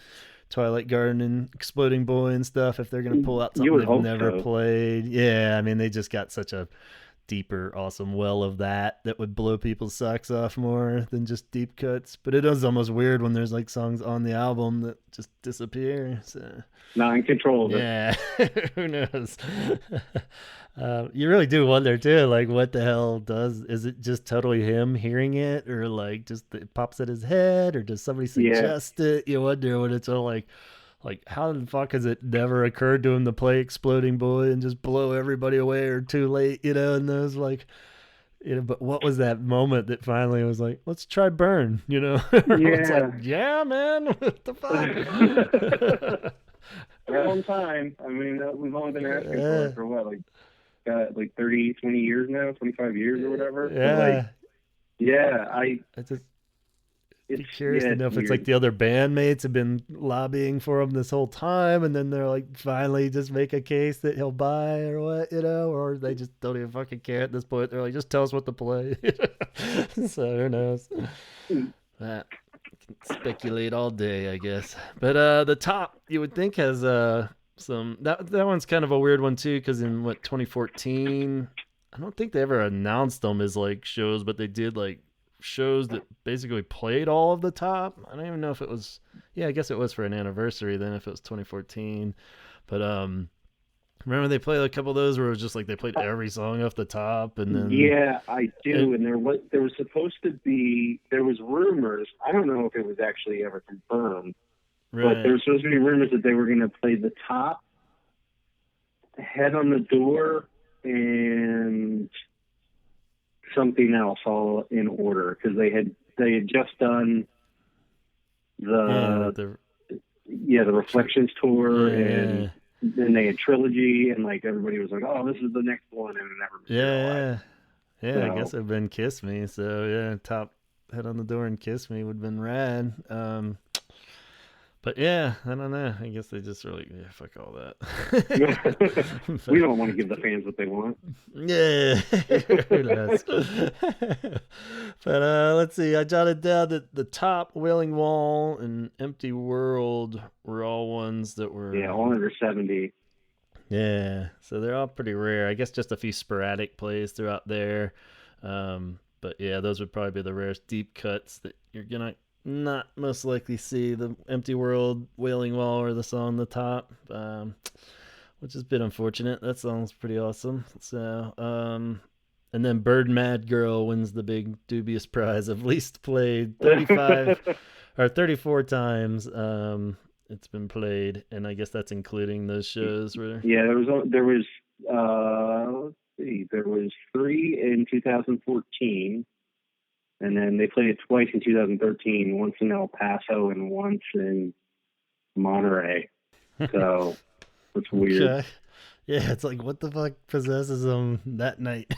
Twilight Garden and Exploding Boy and stuff. If they're going to pull out you something would they've hope never so. played. Yeah, I mean, they just got such a deeper, awesome well of that would blow people's socks off more than just deep cuts. But it is almost weird when there's like songs on the album that just disappear. So Not in control of it. yeah, who knows? You really do wonder too, like what the hell does? Is it just totally him hearing it, or like just it pops at his head, or does somebody Yeah. suggest it? You wonder when it's all like how the fuck has it never occurred to him to play Exploding Boy and just blow everybody away, or too late, And those like. But what was that moment that finally was like, let's try Burn, Or it's like, Yeah. yeah, man, what the fuck? Right on time. I mean, we've only been asking for Yeah. it for what, like 30, 20 years now, 25 years or whatever. But like, Yeah, yeah, I I just Be curious to know if it's like the other bandmates have been lobbying for him this whole time, and then they're like finally just make a case that he'll buy or what, or they just don't even fucking care at this point. They're like, just tell us what to play. So who knows? That speculate all day, I guess. But the top you would think has some that one's kind of a weird one too, because in 2014, I don't think they ever announced them as like shows, but they did like shows that basically played all of the top. I don't even know if it was, yeah, I guess it was for an anniversary then if it was 2014. But remember they played a couple of those where it was just like they played every song off the top, and then yeah, I do. And there was supposed to be, there was rumors. I don't know if it was actually ever confirmed, but there was supposed to be rumors that they were going to play the top, Head on the Door, and something else all in order, because they had just done the Reflections tour, and then they had Trilogy, and like everybody was like, oh, this is the next one, and it never materialized. So, I guess it'd been Kiss Me. So yeah, top, Head on the Door and Kiss Me would have been rad. But yeah, I don't know. I guess they just really, fuck all that. We don't want to give the fans what they want. Yeah, who knows? But let's see. I jotted down that the top, Wailing Wall and Empty World were all ones that were all under 70. Yeah, so they're all pretty rare. I guess just a few sporadic plays throughout there. But yeah, those would probably be the rarest deep cuts that you're gonna not most likely see. The Empty World, Wailing Wall, or the song The Top, which is a bit unfortunate. That song's pretty awesome. So and then Bird Mad Girl wins the big dubious prize of least played 35 or 34 times. It's been played, and I guess that's including those shows where there was let's see, there was 3 in 2014. And then they played it twice in 2013, once in El Paso and once in Monterey. So it's weird. Okay. Yeah, it's like, what the fuck possesses them that night?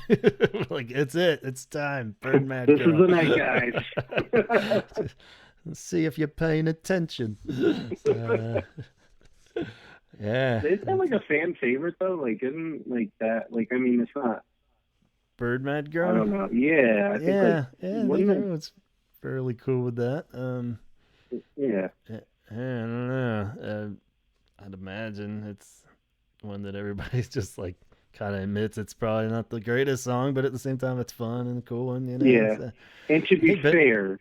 Like, it's time. Bird Mad This Girl. is the night, guys. Let's see if you're paying attention. Yeah. Is that like a fan favorite, though? Like, isn't like that? Like, I mean, it's not. Bird Mad Girl? I don't know. Yeah. I think it's fairly cool with that. Yeah. I don't know. I'd imagine it's one that everybody's just like kind of admits it's probably not the greatest song, but at the same time it's fun and a cool one, Yeah. And to be fair,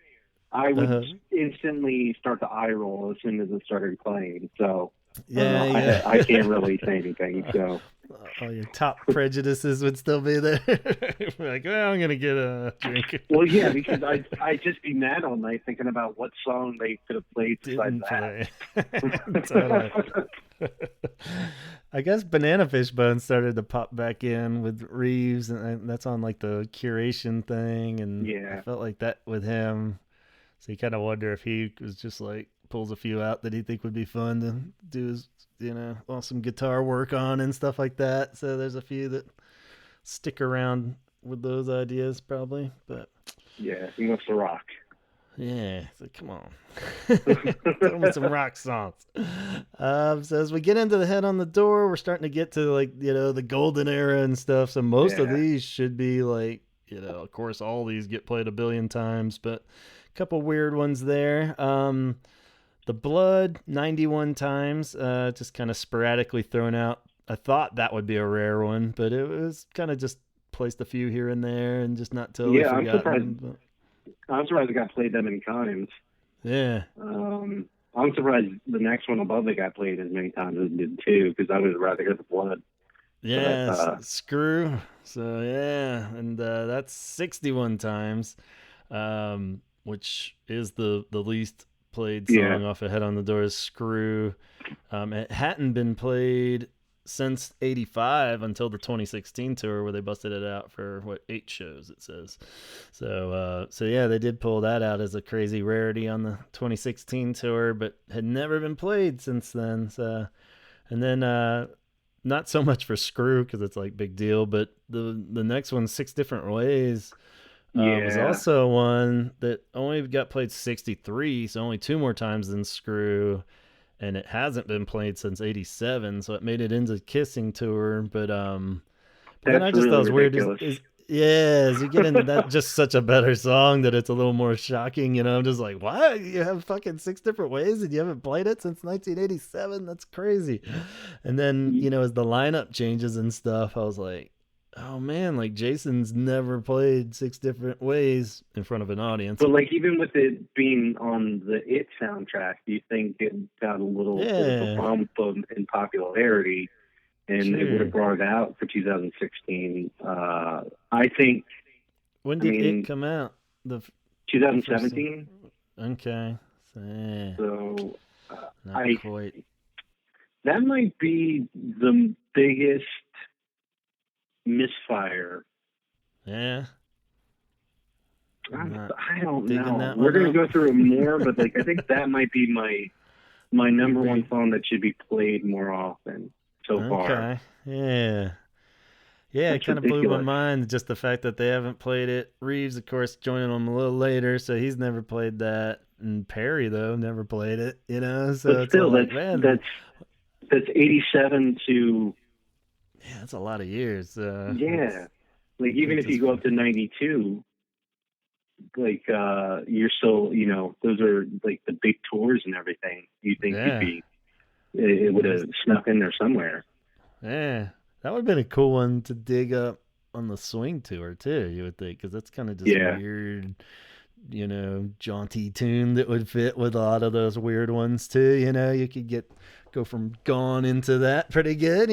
I would instantly start to eye roll as soon as it started playing. So I can't really say anything. So all your top prejudices would still be there. Like, well, I'm gonna get a drink. Well, yeah, because I'd just be mad all night thinking about what song they could have played besides that. I guess Banana Fish Bone started to pop back in with Reeves, and that's on like the curation thing, and I felt like that with him. So you kind of wonder if he was just like pulls a few out that he think would be fun to do his, awesome guitar work on and stuff like that. So there's a few that stick around with those ideas probably, but yeah, he wants to rock. Yeah, so come on. Tell me some rock songs. So as we get into the Head on the Door, we're starting to get to like, the golden era and stuff. So most of these should be like, of course all these get played a billion times, but a couple weird ones there. The Blood, 91 times, just kind of sporadically thrown out. I thought that would be a rare one, but it was kind of just placed a few here and there and just not totally forgotten. I'm surprised it got played that many times. Yeah. I'm surprised the next one above it got played as many times as it did too, because I would rather hear The Blood. Yeah, but, Screw. So, yeah, and that's 61 times, which is the least played song off of Head on the Door is Screw. It hadn't been played since 85 until the 2016 tour where they busted it out for 8 shows it says. So yeah, they did pull that out as a crazy rarity on the 2016 tour, but had never been played since then. So, and then not so much for Screw because it's like big deal, but the next one, 6 Different Ways, Was Yeah, also one that only got played 63, so only two more times than Screw, and it hasn't been played since '87, so it made it into Kissing Tour. But then that's I just thought it really was weird. ridiculous. Yeah, as you get into that, just such a better song that it's a little more shocking. I'm just like, what? You have fucking six different ways and you haven't played it since 1987? That's crazy. And then, as the lineup changes and stuff, I was like, oh man, like Jason's never played six different ways in front of an audience. But like even with it being on the It soundtrack, do you think it got a little bit of a Yeah, bump in popularity, and it would have sure. brought it out for 2016? I think. When I did it mean, come out? The first song? 2017. Okay. So, yeah, So not I quite. that might be the biggest misfire. Yeah. Not I don't digging know. that We're one gonna up. go through it more, but like I think that might be my Your number one big. song that should be played more often so far. Okay. Yeah. Yeah, it That's kind of blew my ridiculous. mind just the fact that they haven't played it. Reeves, of course, joining them a little later, so he's never played that. And Perry, though, never played it. But So it's all still, like, man, that's 87 to yeah, that's a lot of years. yeah. Like even It's if you just, go up to 92, like you're still those are like the big tours and everything. You think you'd yeah, be it would there's, have snuck in there somewhere. yeah. That would have been a cool one to dig up on the swing tour, too, you would think, because that's kind of just Yeah. weird, jaunty tune that would fit with a lot of those weird ones too. You could go from Gone into that pretty good.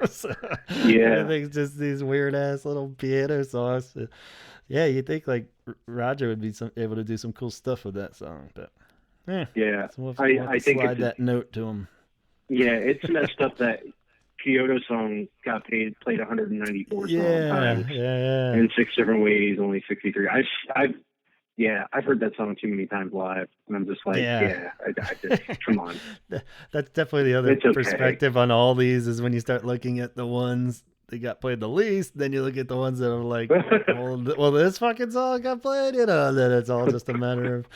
So Yeah. everything's just these weird ass little piano songs. Yeah, you think like Roger would be able to do some cool stuff with that song, but yeah, Yeah. so we'll have I to think slide that note to him. it's messed up that Kyoto song got played 194 Yeah, times yeah, in six different ways, only 63. I've heard that song too many times live, and I'm just like, yeah. yeah, I just come on, That's definitely the other it's okay. perspective on all these is when you start looking at the ones that got played the least, then you look at the ones that are like, well, this fucking song got played, then it's all just a matter of,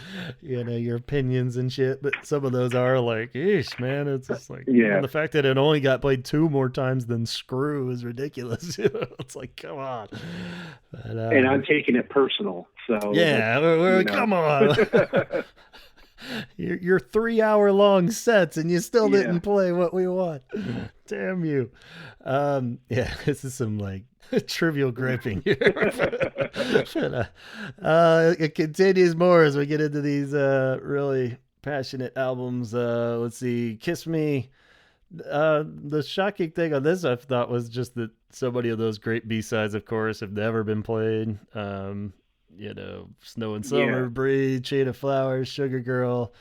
your opinions and shit. But some of those are like, eesh, man, it's just like, even Yeah, the fact that it only got played two more times than Screw is ridiculous. It's like, come on. But, and I'm taking it personal, so yeah, come on. that's Your 3 hour long sets and you still yeah. didn't play what we want. Damn you. Yeah, this is some like trivial griping here. It continues more as we get into these really passionate albums. Let's see, Kiss Me. The shocking thing on this I thought was just that so many of those great B-sides, of course, have never been played. Snow and Yeah, Summer, Breathe, Chain of Flowers, Sugar Girl,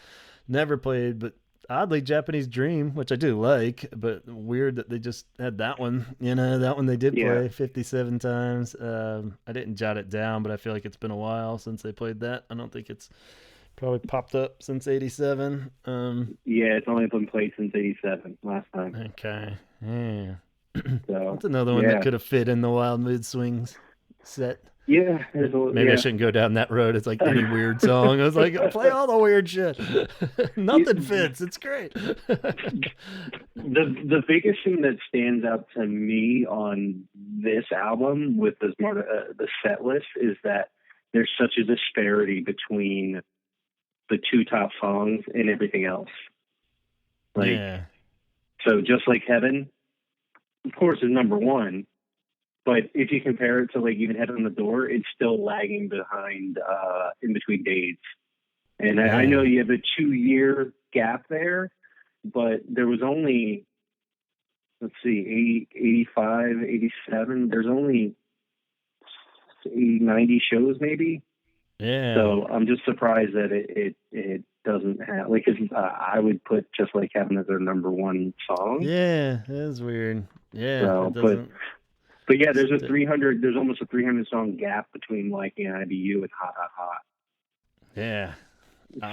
never played, but oddly Japanese Dream, which I do like, but weird that they just had that one. That one they did yeah, play 57 times. I didn't jot it down, but I feel like it's been a while since they played that. I don't think it's probably popped up since 87. yeah. It's only been played since '87 last time. Okay. Yeah. So That's another one that yeah, could have fit in the Wild Mood Swings set. yeah. Maybe I shouldn't go down that road. It's like any weird song. I was like, play all the weird shit. Nothing fits. It's great. The biggest thing that stands out to me on this album with the set list is that there's such a disparity between the two top songs and everything else. Like, Yeah. so just like Heaven, of course, is number one. But if you compare it to like even Head on the Door, it's still lagging behind In Between Days. And I know Yeah. you have a 2 year gap there, but there was only, let's see, 85, 87. There's only 80, 90 shows maybe. Yeah. So I'm just surprised that it doesn't have, like, I would put Just Like Heaven as their number one song. Yeah. That is weird. Yeah. So, It doesn't. but yeah, there's almost a 300 song gap between like IBU and Hot Hot Hot. Yeah.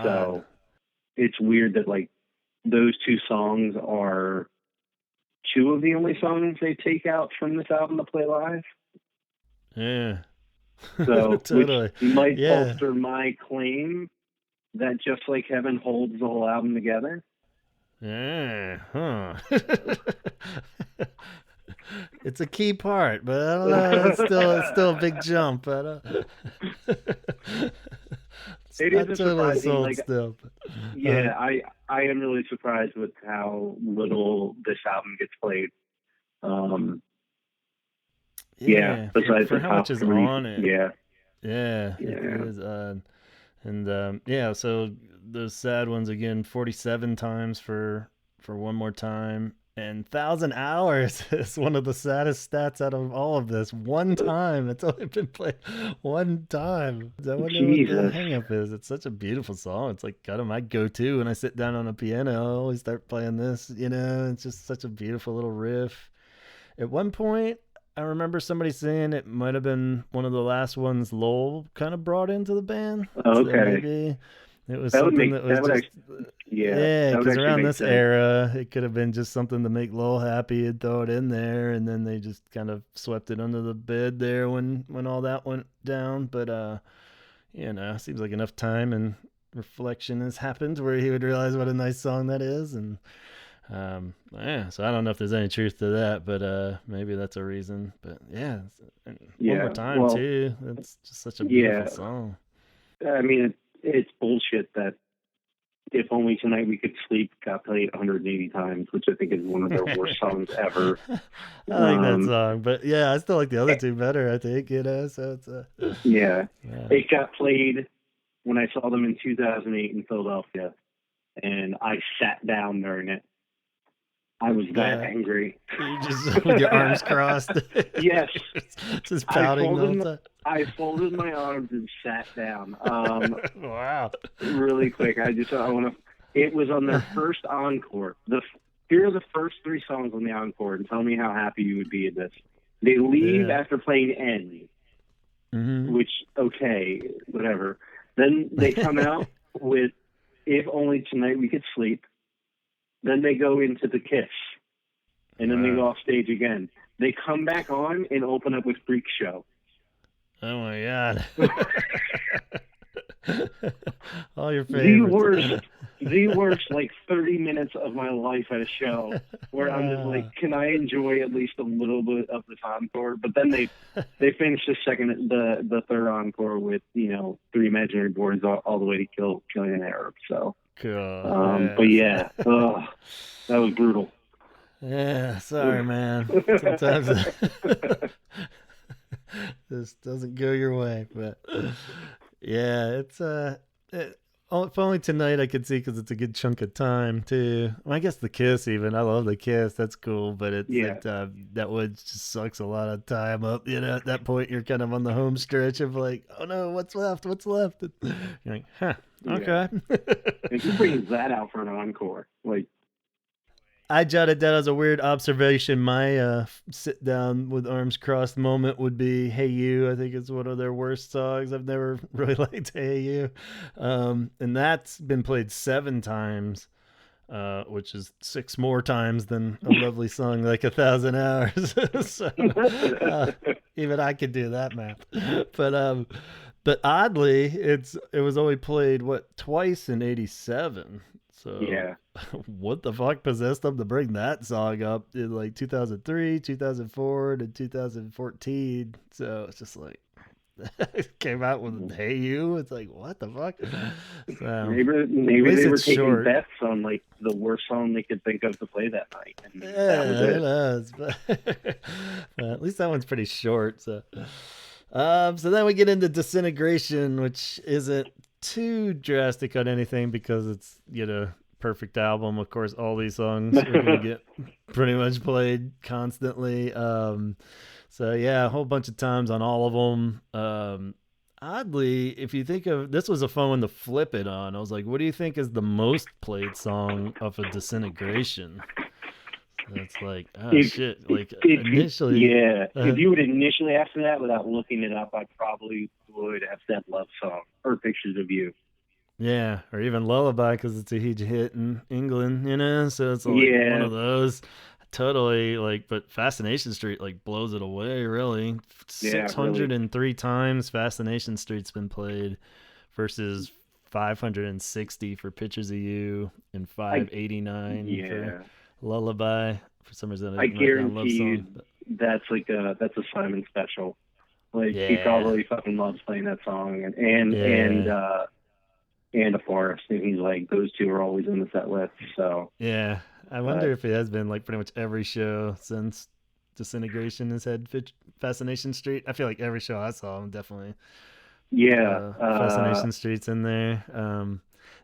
So it's weird that like those two songs are two of the only songs they take out from this album to play live. Yeah. So, Totally. which might Yeah. bolster my claim that Just Like Heaven holds the whole album together. Yeah. Huh. It's a key part, but I don't know. It's still a big jump. But it's It is not a totally surprising, sold like, still. yeah, I am really surprised with how little this album gets played. Yeah, Yeah. besides For the how top much is three. on it? Yeah, Yeah, it yeah. is. And yeah, so those sad ones again, 47 times for one more time, and 1,000 hours is one of the saddest stats out of all of this. One time, it's only been played one time. I wonder what the Jesus. hang up is. It's such a beautiful song. It's like kind of my go-to when I sit down on a piano. I always start playing this. It's just such a beautiful little riff. At one point, I remember somebody saying it might have been one of the last ones Lowell kind of brought into the band. So Okay. maybe it was That would something make, that was that would just, actually, yeah, yeah, that would because actually around make this sense. era, it could have been just something to make Lowell happy and throw it in there. And then they just kind of swept it under the bed there when all that went down. But, seems like enough time and reflection has happened where he would realize what a nice song that is. And, yeah, so I don't know if there's any truth to that, but maybe that's a reason. But yeah, and one more Yeah, time well, too. That's just such a beautiful yeah. song. I mean, it's bullshit that If Only Tonight We Could Sleep got played 180 times, which I think is one of their worst songs ever. I like that Um, song, but yeah, I still like the other two better. I think so. It's yeah, yeah. it got played when I saw them in 2008 in Philadelphia, and I sat down during it. I was that angry. You just with your arms crossed. Yes, just pouting the whole time. I folded my arms and sat down. Wow. Really quick, I want to. It was on their first encore. Here are the first three songs on the encore, and tell me how happy you would be at this. They leave after playing End, which, okay, whatever. Then they come out with If Only Tonight We Could Sleep. Then they go into The Kiss, and then they go off stage again. They come back on and open up with Freak Show. Oh my god. All your favorites. The worst like 30 minutes of my life at a show where I'm just like, can I enjoy at least a little bit of this encore? But then they finish the third encore with, Three Imaginary Boards all the way to Killing an Arab. So, but yeah, that was brutal. Yeah, sorry, man. Sometimes this doesn't go your way, but yeah, it's If Only Tonight I could see because it's a good chunk of time too. Well, I guess The Kiss even. I love The Kiss. That's cool, but that would just sucks a lot of time up. At that point you're kind of on the home stretch of like, oh no, what's left? And you're like, huh, okay. If you bring that out for an encore, like. I jotted that as a weird observation. My sit down with arms crossed moment would be "Hey You." I think it's one of their worst songs. I've never really liked "Hey You," and that's been played 7 times, which is 6 more times than a lovely song like 1,000 Hours. So even I could do that math. But oddly, it was only played twice in '87. So yeah. What the fuck possessed them to bring that song up in like 2003, 2004, and 2014? So it's just like it came out with "Hey You." It's like, what the fuck? So, maybe they were taking bets on like the worst song they could think of to play that night. And that was it. Who knows? But at least that one's pretty short. So then we get into Disintegration, which isn't too drastic on anything because it's perfect album. Of course, all these songs are gonna get pretty much played constantly. So yeah, a whole bunch of times on all of them. Oddly, if you think of this was a fun one to flip it on. I was like, what do you think is the most played song of a Disintegration? That's like, shit. Like initially, if you would initially ask me that without looking it up, I probably would have said "Love Song" or "Pictures of You." Yeah, or even Lullaby because it's a huge hit in England, so it's like one of those. totally. Like, but Fascination Street like blows it away. Really, Yeah, six really. hundred and three times Fascination Street's been played, versus 560 for Pictures of You and I 589 for yeah. Lullaby. For some reason, I I didn't write down Love guarantee Song. you But that's a Simon special. Like he yeah, probably fucking loves playing that song yeah, and a Forest, and he's like those two are always in the set list. So, yeah. I wonder but if it has been like pretty much every show since Disintegration has had Fascination Street. I feel like every show I saw definitely yeah, Fascination Street's in there.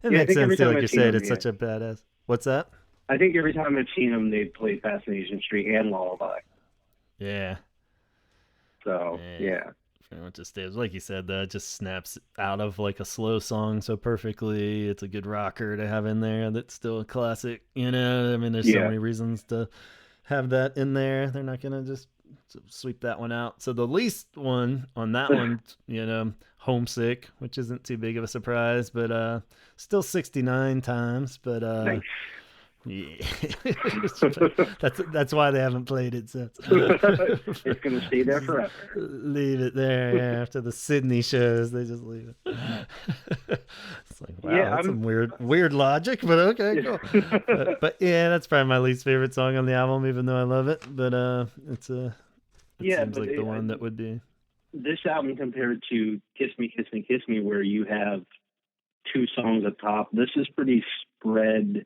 It yeah. I makes think sense every too, time like I've you seen said. him, It's yeah. such a badass. What's that? I think every time I've seen him, they've played Fascination Street and Lullaby. Yeah, So yeah. yeah, Pretty much just stays like you said. That just snaps out of like a slow song so perfectly. It's a good rocker to have in there. That's still a classic. You know, I mean, there's so yeah, many reasons to have that in there. They're not gonna just sweep that one out. So the least one on that one, Homesick, which isn't too big of a surprise, but still 69 times. But nice. yeah, that's why they haven't played it since. It's gonna stay there forever. Leave it there. Yeah, after the Sydney shows, they just leave it. It's like, wow, Yeah, that's some weird logic, but okay, cool. But yeah, that's probably my least favorite song on the album, even though I love it. But it yeah, seems but like the one that would be. this album compared to Kiss Me, Kiss Me, Kiss Me, where you have two songs up top, this is pretty spread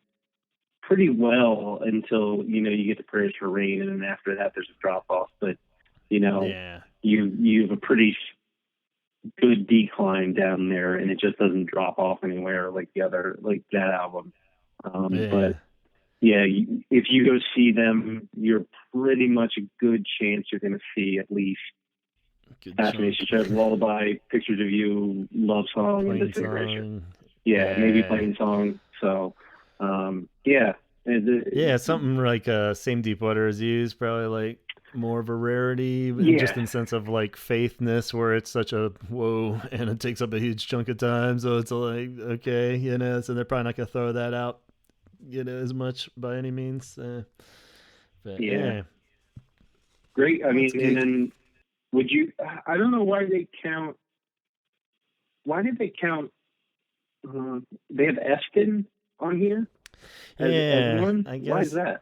pretty well until you get to Prayers for Rain, and then after that there's a drop off. But Yeah, you have a pretty good decline down there, and it just doesn't drop off anywhere like that album. yeah, But yeah, if you go see them, you're pretty much a good chance you're going to see at least good chunk. Fascination Shows, Lullaby, Pictures of You, Love Song, and Plain Disintegration. song. Yeah, maybe Yeah. Plain Song. So, yeah. Yeah, something like Same Deep Water is used, probably like more of a rarity, and just Yeah, in sense of like faithness, where it's such a whoa, and it takes up a huge chunk of time. So it's like, okay, so they're probably not gonna throw that out, as much by any means. But yeah. yeah, Great. I that's mean, and good. then would you, I don't know why did they count, they have Eston on here as Yeah, one? I Why is guess that?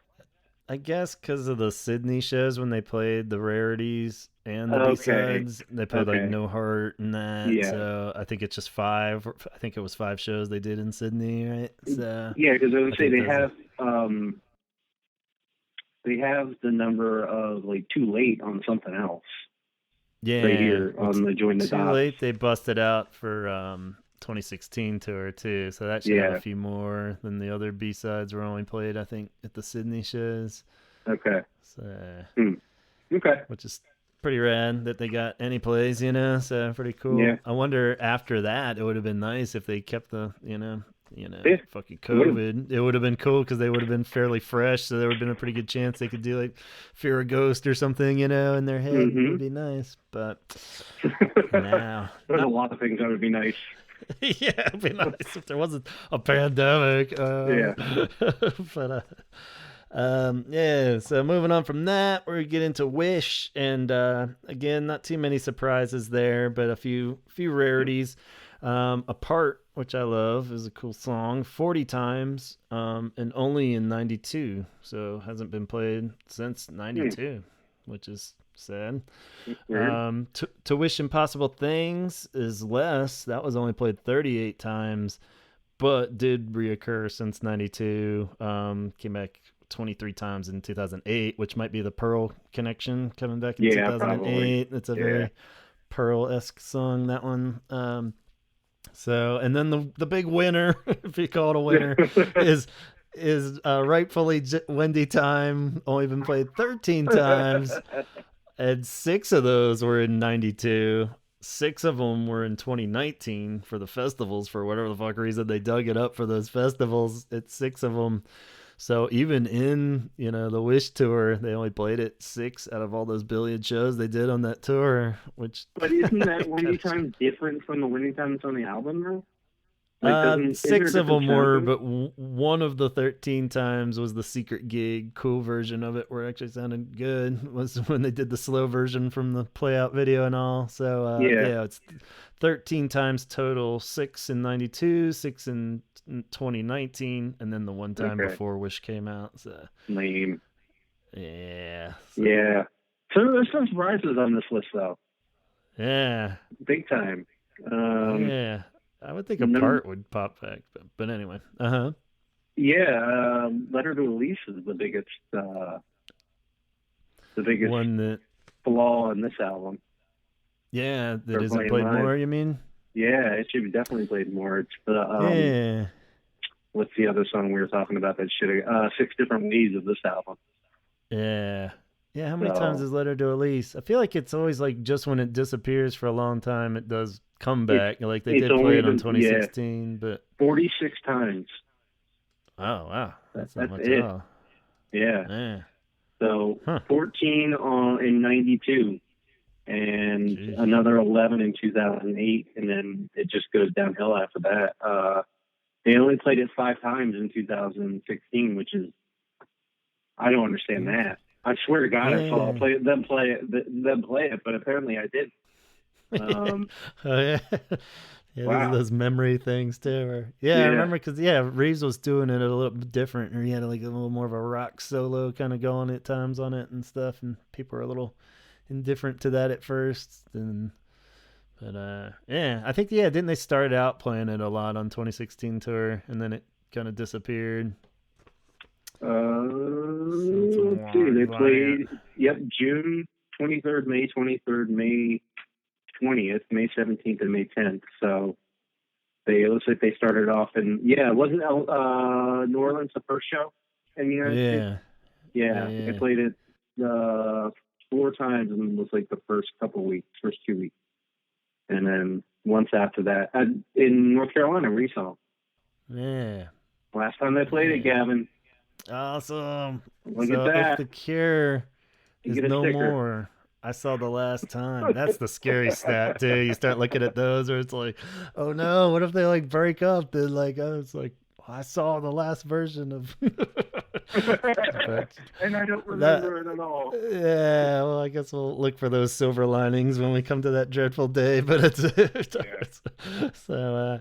I guess because of the Sydney shows when they played the rarities and the B Okay. sides, they played like Okay. No Heart and that. Yeah. So I think it's just five. I think it was five shows they did in Sydney, right? So Yeah, because I would I say think those. they have the number of like Too Late on something else right Yeah, here what's on the Join the too Dots. late? They busted out for 2016 tour too, so that should have a Yeah. few more than the other B sides were only played. I think at the Sydney shows. Okay. So Hmm. Okay. which is pretty rad that they got any plays, so pretty cool. Yeah. I wonder after that it would have been nice if they kept the, Yeah. fucking Would've. COVID. It would have been cool because they would have been fairly fresh, so there would have been a pretty good chance they could do like Fear a Ghost or something, in their head. It Mm-hmm. would be nice, but now, There's a lot of things that would be nice. yeah, it'd be nice if there wasn't a pandemic. Yeah. But yeah. So moving on from that, we get into Wish, and again, not too many surprises there, but a few rarities. Apart, which I love, is a cool song. 40 times, and only in '92, so hasn't been played since '92, which is sad. Weird. To Wish Impossible Things is less. That was only played 38 times, but did reoccur since '92. Came back 23 times in 2008, which might be the Pearl connection coming back in Yeah, probably. 2008. It's a Yeah. very Pearl-esque song, that one. So, and then the big winner, if you call it a winner, is rightfully Wendy Time. Only been played 13 times, and 6 of those were in '92. 6 of them were in 2019 for the festivals, for whatever the fuck reason they dug it up for those festivals. It's 6 of them. So even in, the Wish tour, they only played it 6 out of all those billion shows they did on that tour, which But isn't that Windy Time different from the Windy Time that's on the album, though? Like, is there 6 of them different were, sound? but one of the 13 times was the secret gig. Cool version of it, where it actually sounded good, was when they did the slow version from the play out video and all. So Yeah. yeah, it's 13 times total. 6 in '92, 6 in 2019, and then the one time Okay. before Wish came out. So Lame. yeah, Yeah. So there's some surprises on this list, though. yeah, Big time. yeah. I would think a Num- part would pop back, but anyway. yeah. Letter to Elise is the biggest One that, flaw in this album. yeah, that For isn't playing played live. more. You mean? Yeah, it should be definitely played more. It's the Yeah. what's the other song we were talking about that should have 6 different ways of this album. Yeah. Yeah, how many So- times is Letter to Elise? I feel like it's always like just when it disappears for a long time, it does come back. Like they it's did play it on only 2016, but 46 times. oh wow, that's not That's much it. at all. Yeah. Yeah. So Huh. 14 in 92 and Jeez. another 11 in 2008, and then it just goes downhill after that. They only played it 5 times in 2016, which is, I don't understand that. I swear to God, I saw them play it, but apparently I didn't. Oh yeah. Yeah, Wow. those memory things too. Or, I remember because Reeves was doing it a little bit different, or he had like a little more of a rock solo kind of going at times on it and stuff, and people were a little indifferent to that at first. But I think didn't they start out playing it a lot on 2016 tour, and then it kind of disappeared. Let's see. They played June 23rd, May 23rd, May 20th, May 17th, and May 10th. So it looks like they started off wasn't New Orleans the first show in the United States? Yeah. They played it 4 times in was like the first 2 weeks. And then once after that, in North Carolina, where you saw them. Yeah. Last time they played it, Gavin. Awesome. Look so at that. If the Cure is no sticker. more, I saw the last time. That's the scary stat too. You start looking at those, where it's like, oh no, what if they like break up? Then like, it's like, I saw the last version of. And I don't remember it at all. Yeah, well, I guess we'll look for those silver linings when we come to that dreadful day. But so.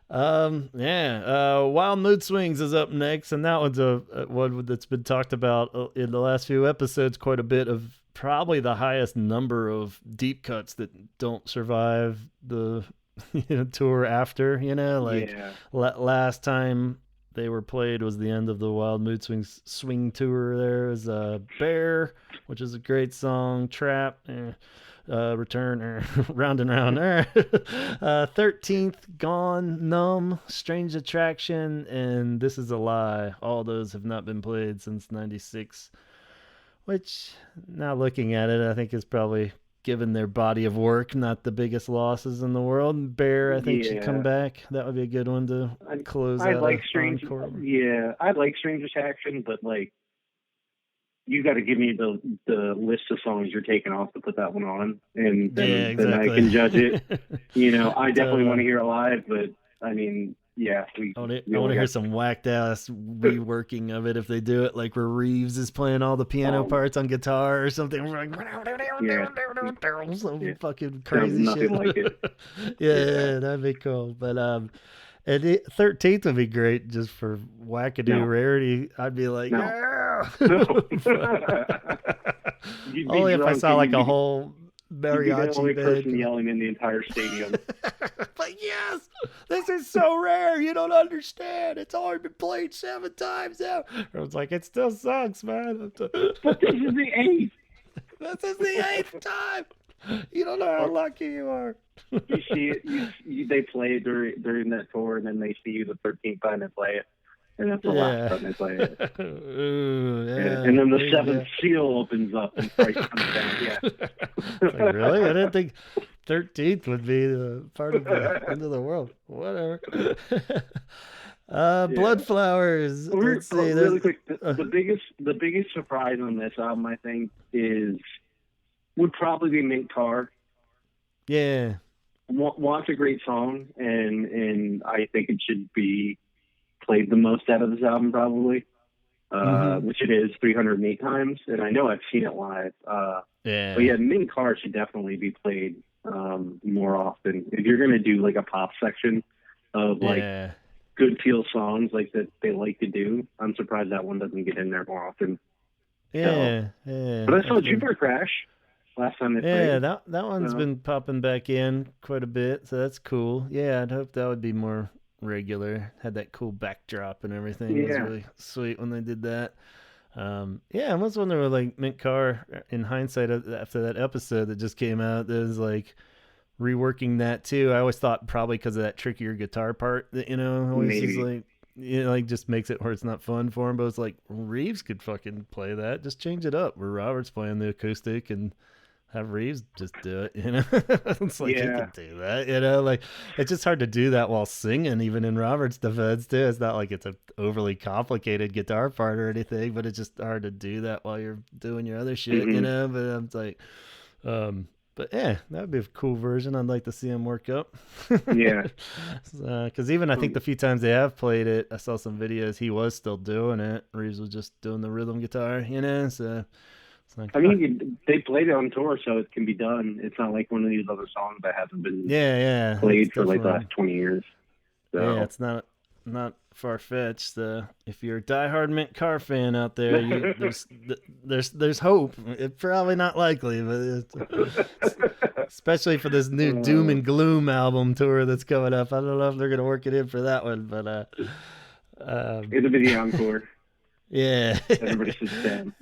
Wild Mood Swings is up next, and that one's a one that's been talked about in the last few episodes quite a bit, of probably the highest number of deep cuts that don't survive the tour after, last time they were played was the end of the Wild Mood Swings swing tour. There is Bear, which is a great song, Trap, Return, Round and Round, 13th, Gone, Numb, Strange Attraction, and This Is a Lie. All those have not been played since 96, which, now looking at it, I think is probably, given their body of work, not the biggest losses in the world. Bear, I think, should come back. That would be a good one to close out. I like Strange Attraction, but like, you got to give me the list of songs you're taking off to put that one on, and then I can judge it. I definitely want to hear it live, but I mean, I want to hear some whacked ass reworking of it if they do it, like where Reeves is playing all the piano parts on guitar or something. We're like, fucking crazy shit. Like it. Yeah, that'd be cool. But and 13th would be great just for wackadoo rarity. I'd be like, only if I saw like a whole mariachi the only band person yelling in the entire stadium. But yes, this is so rare. You don't understand. It's only been played 7 times now. I was like, it still sucks, man. But this is the 8th. This is the 8th time. You don't know how lucky you are. You see it. They play it during that tour, and then they see you the 13th time and play it. And that's the last time they play it. Ooh, and then the 7th seal opens up and Christ comes down. Yeah. Like, really? I didn't think 13th would be part of the end of the world. Whatever. Blood Flowers. Let's see. Really quick, the biggest surprise on this album, I think, would probably be Mint Car. Yeah. Want's a great song, and I think it should be played the most out of this album, probably. Which it is 308 times, and I know I've seen it live. But yeah, Mint Car should definitely be played more often. If you're gonna do like a pop section of like good feel songs like that they like to do, I'm surprised that one doesn't get in there more often. Yeah. But I saw Jupiter Crash last time they played. Yeah, that one's been popping back in quite a bit, so that's cool. Yeah, I'd hope that would be more regular. Had that cool backdrop and everything. It was really sweet when they did that. I was wondering with like Mint Car in hindsight after that episode that just came out, that was like reworking that too. I always thought probably because of that trickier guitar part that, always is like, like just makes it where it's not fun for him. But it's like Reeves could fucking play that. Just change it up where Robert's playing the acoustic and have Reeves just do it, It's like, you can do that, like it's just hard to do that while singing, even in Robert's defense too. It's not like it's a overly complicated guitar part or anything, but it's just hard to do that while you're doing your other shit, but I'm like, but yeah, that would be a cool version. I'd like to see him work up. Because even I think the few times they have played it, I saw some videos, he was still doing it. Reeves was just doing the rhythm guitar, so like, I mean, they played it on tour, so it can be done. It's not like one of these other songs that hasn't been played for like the last 20 years. So. Yeah, it's not far fetched. If you're a diehard Mint Car fan out there, there's hope. It's probably not likely, but especially for this new Doom and Gloom album tour that's coming up. I don't know if they're gonna work it in for that one, but it'll be the encore. Yeah, everybody sits down.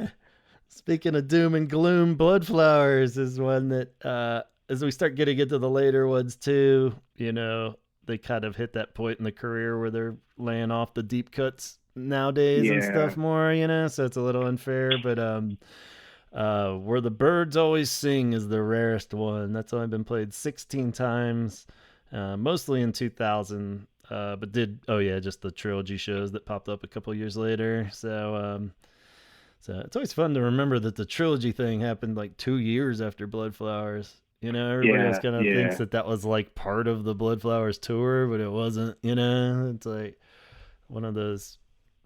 Speaking of Doom and Gloom, Bloodflowers is one that, as we start getting into the later ones too, they kind of hit that point in the career where they're laying off the deep cuts nowadays and stuff more, so it's a little unfair. But Where the Birds Always Sing is the rarest one. That's only been played 16 times, mostly in 2000, but just the trilogy shows that popped up a couple years later. So it's always fun to remember that the trilogy thing happened like 2 years after Bloodflowers. Everybody else kind of thinks that was like part of the Bloodflowers tour, but it wasn't. It's like one of those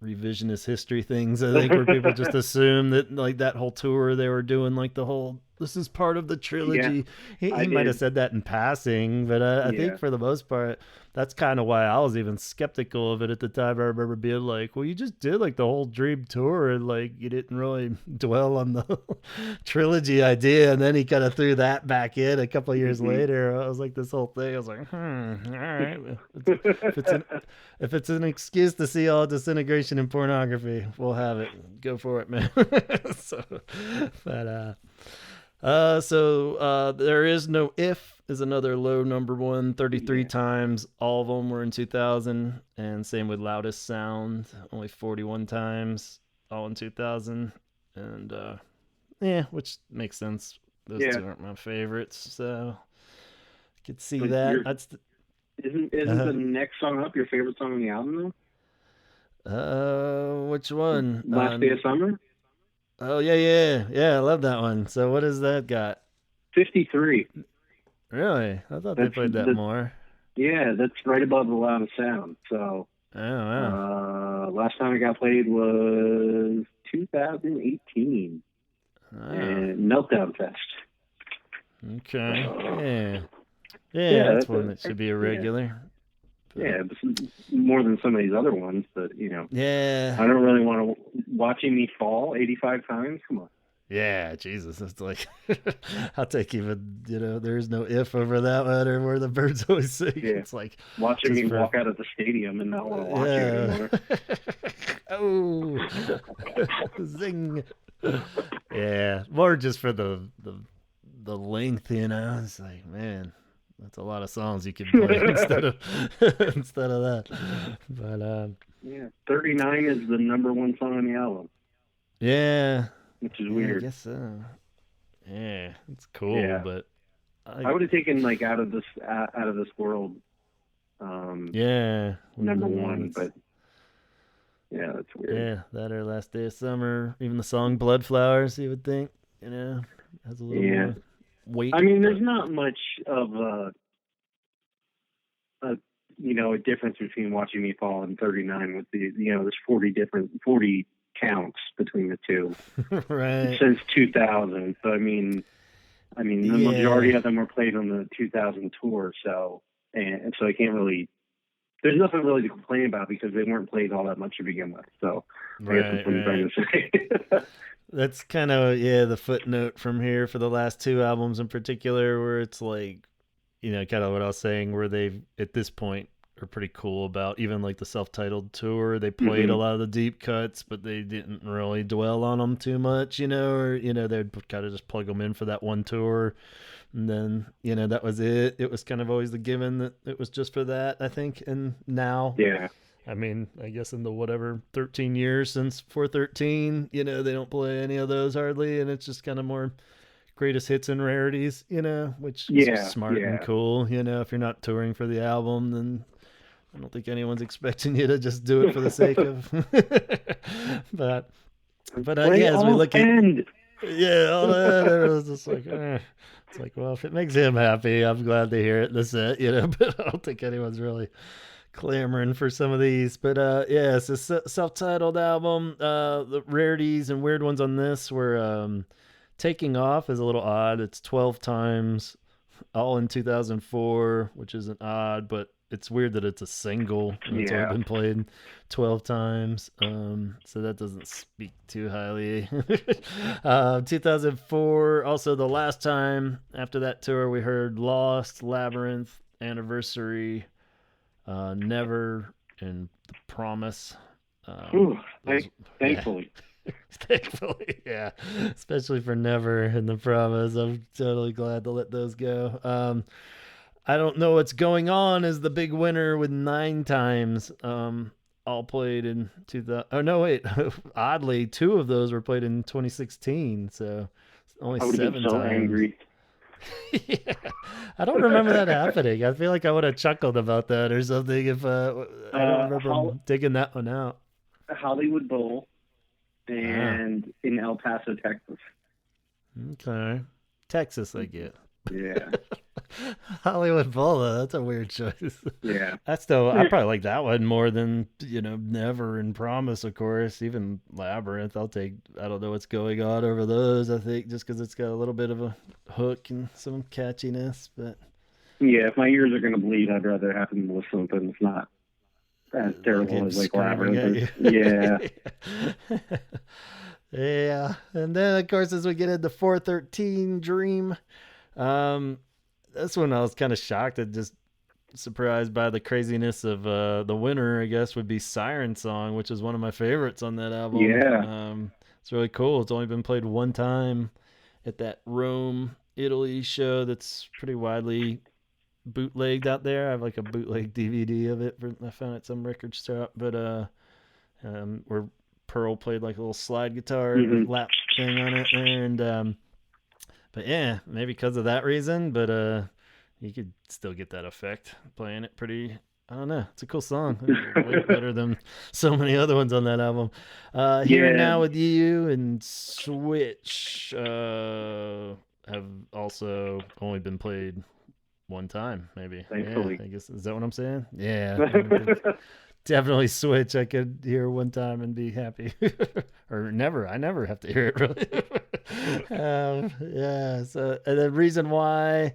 revisionist history things, I think, where people just assume that like that whole tour they were doing like the whole, this is part of the trilogy. He might have said that in passing, but I think for the most part, that's kind of why I was even skeptical of it at the time. I remember being like, well, you just did like the whole Dream tour and like you didn't really dwell on the trilogy idea. And then he kind of threw that back in a couple of years later. I was like, this whole thing, I was like, all right. If it's an excuse to see all disintegration and pornography, we'll have it. Go for it, man. There Is No If is another low number one, 33 times. All of them were in 2000, and same with Loudest Sound, only 41 times, all in 2000. And which makes sense. Those two aren't my favorites, so I could see that. Isn't the next song up your favorite song on the album though? Which one? Last Day of Summer? Oh, yeah, I love that one. So what has that got? 53. Really? I thought they played that more. Yeah, that's right above the Loudest Sound. So, oh, wow. Last time it got played was 2018. And Meltdown Fest. Okay. Yeah, that's one that should be a regular. Yeah, more than some of these other ones, but Yeah. I don't really want to Watching Me Fall 85 times. Come on. Yeah, Jesus, it's like I'll take even There's No If over that one, or Where the Birds Always Sing. Yeah. It's like watching me walk out of the stadium and not want to watch it anymore. Oh, zing. Yeah, more just for the length, It's like, man, that's a lot of songs you can play instead of that. But 39 is the number one song on the album. Yeah, which is weird. I guess so. Yeah, it's cool, but I would have taken like out of this world. Number one, but that's weird. Yeah, that or Last Day of Summer, even the song Bloodflowers, you would think, has a little more weight. I mean, there's not much of a difference between Watching Me Fall and 39 with there's 40 counts between the two Right. since 2000. So I mean, the majority of them were played on the 2000 tour. So and so I can't really. There's nothing really to complain about because they weren't played all that much to begin with. So I guess that's what I'm trying to say. That's kind of the footnote from here for the last two albums in particular, where it's like, kind of what I was saying, where they've at this point are pretty cool about even like the self-titled tour. They played a lot of the deep cuts, but they didn't really dwell on them too much, or they'd kind of just plug them in for that one tour. And then, that was it. It was kind of always the given that it was just for that, I think. And now, I mean, I guess in the 13 years since 413, they don't play any of those hardly. And it's just kind of more greatest hits and rarities, which is smart and cool. If you're not touring for the album, then I don't think anyone's expecting you to just do it for the sake of. but as we look at. All that, it was just like, it's like, well, if it makes him happy, I'm glad to hear it. That's it, But I don't think anyone's really clamoring for some of these. But it's a self-titled album. The rarities and weird ones on this were Taking Off is a little odd. It's 12 times, all in 2004, which isn't odd, but it's weird that it's a single and it's only been played 12 times. So that doesn't speak too highly. 2004, also the last time after that tour, we heard Lost, Labyrinth, Anniversary, Never, and The Promise. Thankfully. Thankfully, especially for Never and The Promise. I'm totally glad to let those go. I Don't Know What's Going On is the big winner with 9 times, all played in 2000. Oh no, wait! Oddly, 2 of those were played in 2016, so only 7 times. Angry. I don't remember that happening. I feel like I would have chuckled about that or something if I don't remember digging that one out. Hollywood Bowl. And in El Paso, Texas. Okay. Texas, I get. Yeah. Hollywood Bowl, that's a weird choice. Yeah. I probably like that one more than, Never and Promise, of course. Even Labyrinth, I'll take I Don't Know What's Going On over those, I think, just because it's got a little bit of a hook and some catchiness. But yeah, if my ears are going to bleed, I'd rather have them with something that's not as terrible as like Labyrinth. Yeah. Yeah. And then, of course, as we get into 413 Dream, this one I was kind of shocked and just surprised by the craziness of the winner, I guess, would be Siren Song, which is one of my favorites on that album. Yeah. It's really cool. It's only been played one time at that Rome, Italy show that's pretty widely bootlegged out there. I have like a bootleg DVD of it I found at some record shop, but where Pearl played like a little slide guitar lap thing on it, and but yeah, maybe because of that reason, but you could still get that effect playing it pretty. I don't know. It's a cool song. Way better than so many other ones on that album. Here and Now with You and Switch have also only been played one time, maybe. Thankfully. Yeah, I guess, is that what I'm saying? Yeah. Definitely Switch. I could hear one time and be happy. Or never. I never have to hear it, really. Yeah. So, and the reason why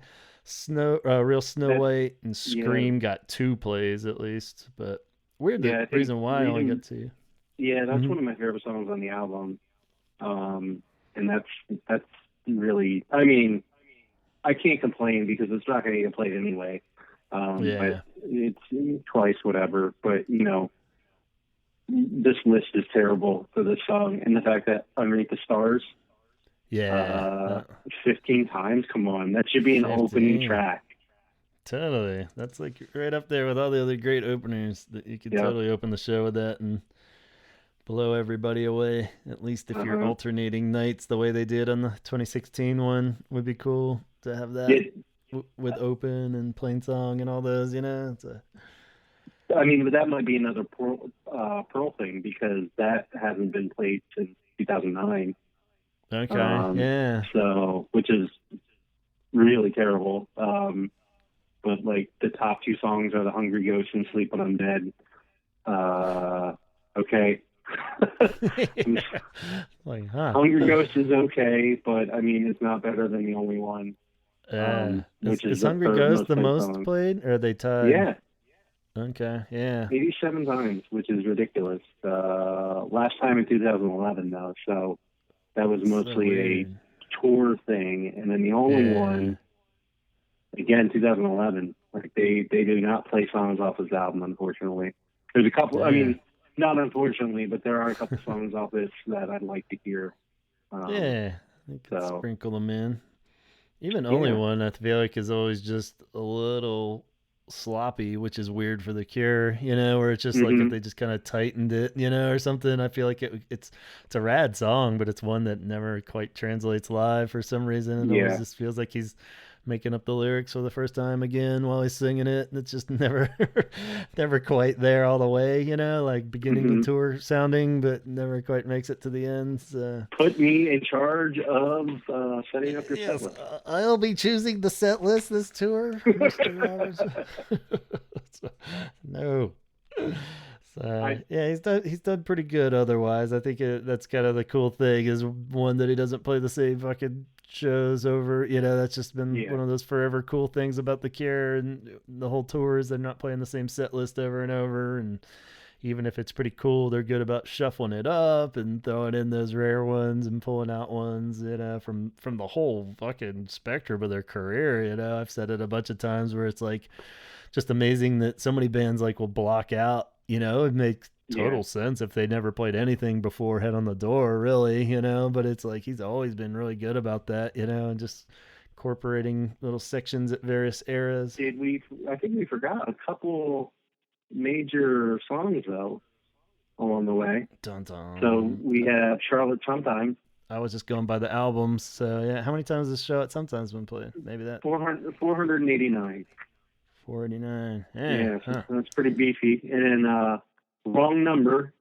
Real Snow White and Scream got 2 plays at least, but weird the reason why I only got 2. Yeah, that's one of my favorite songs on the album. And that's really, I mean, I can't complain because it's not going to get played anyway. But it's twice, whatever. But, this list is terrible for this song. And the fact that Underneath the Stars, 15 times, come on. That should be an 15. Opening track. Totally. That's like right up there with all the other great openers that you could totally open the show with that and blow everybody away. At least if you're alternating nights the way they did on the 2016 one would be cool to have that with open and plain song and all those, I mean, but that might be another Pearl thing because that hasn't been played since 2009. Okay. So, which is really terrible. but like the top two songs are The Hungry Ghost and Sleep When I'm Dead. Okay. Like, huh? Hungry Ghost is okay, but I mean, it's not better than The Only One, which is Is the Hungry third Ghost most the played most song. played, or are they tied? Yeah, Okay, yeah. 87 times, which is ridiculous. Last time in 2011, though, so that was So mostly a weird. tour thing. And then The Only One, again, 2011. Like they do not play songs off this album, unfortunately. There's a couple. Yeah. I mean, not unfortunately, but there are a couple songs off this that I'd like to hear. Yeah, you could So sprinkle them in. Even Only yeah, One, I feel like, is always just a little sloppy, which is weird for The Cure, where it's just like if hmm they just kind of tightened it, or something. I feel like it's a rad song, but it's one that never quite translates live for some reason. It always yeah. just feels like he's making up the lyrics for the first time again while he's singing it, and it's just never never quite there all the way, like beginning the hmm tour sounding, but never quite makes it to the end. So. Put me in charge of setting up your set Yes, list. I'll be choosing the set list this tour, Mr. Roberts. No. So yeah, he's done pretty good. Otherwise, I think that's kind of the cool thing is one that he doesn't play the same fucking shows over. That's just been Yeah. one of those forever cool things about the Cure and the whole tour is they're not playing the same set list over and over. And even if it's pretty cool, they're good about shuffling it up and throwing in those rare ones and pulling out ones, from the whole fucking spectrum of their career. I've said it a bunch of times where it's like just amazing that so many bands like will block out. It makes Yeah. total sense if they never played anything before Head on the Door, really. But it's like he's always been really good about that, and just incorporating little sections at various eras. I think we forgot a couple major songs though along the way. Dun dun. So we have Charlotte Sometime. I was just going by the albums. So yeah, how many times has this show at Sometimes been played? Maybe that 489. 489. Yeah, so Huh. that's pretty beefy. And then Wrong Number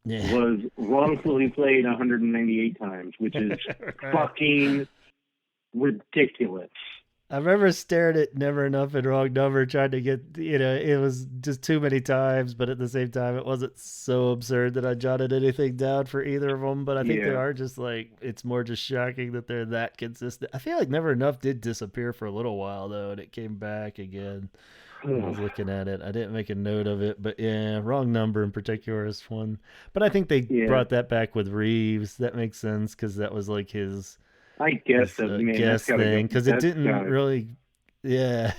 Yeah. was wrongfully played 198 times, which is fucking ridiculous. I remember staring at Never Enough and Wrong Number, trying to get, it was just too many times, but at the same time, it wasn't so absurd that I jotted anything down for either of them. But I think they Yeah. are just like, it's more just shocking that they're that consistent. I feel like Never Enough did disappear for a little while, though, and it came back again. When I was looking at it, I didn't make a note of it, but yeah, Wrong Number in particular is one. But I think they brought that back with Reeves. That makes sense because that was like his I guess that man, guest thing, because it didn't really, yeah,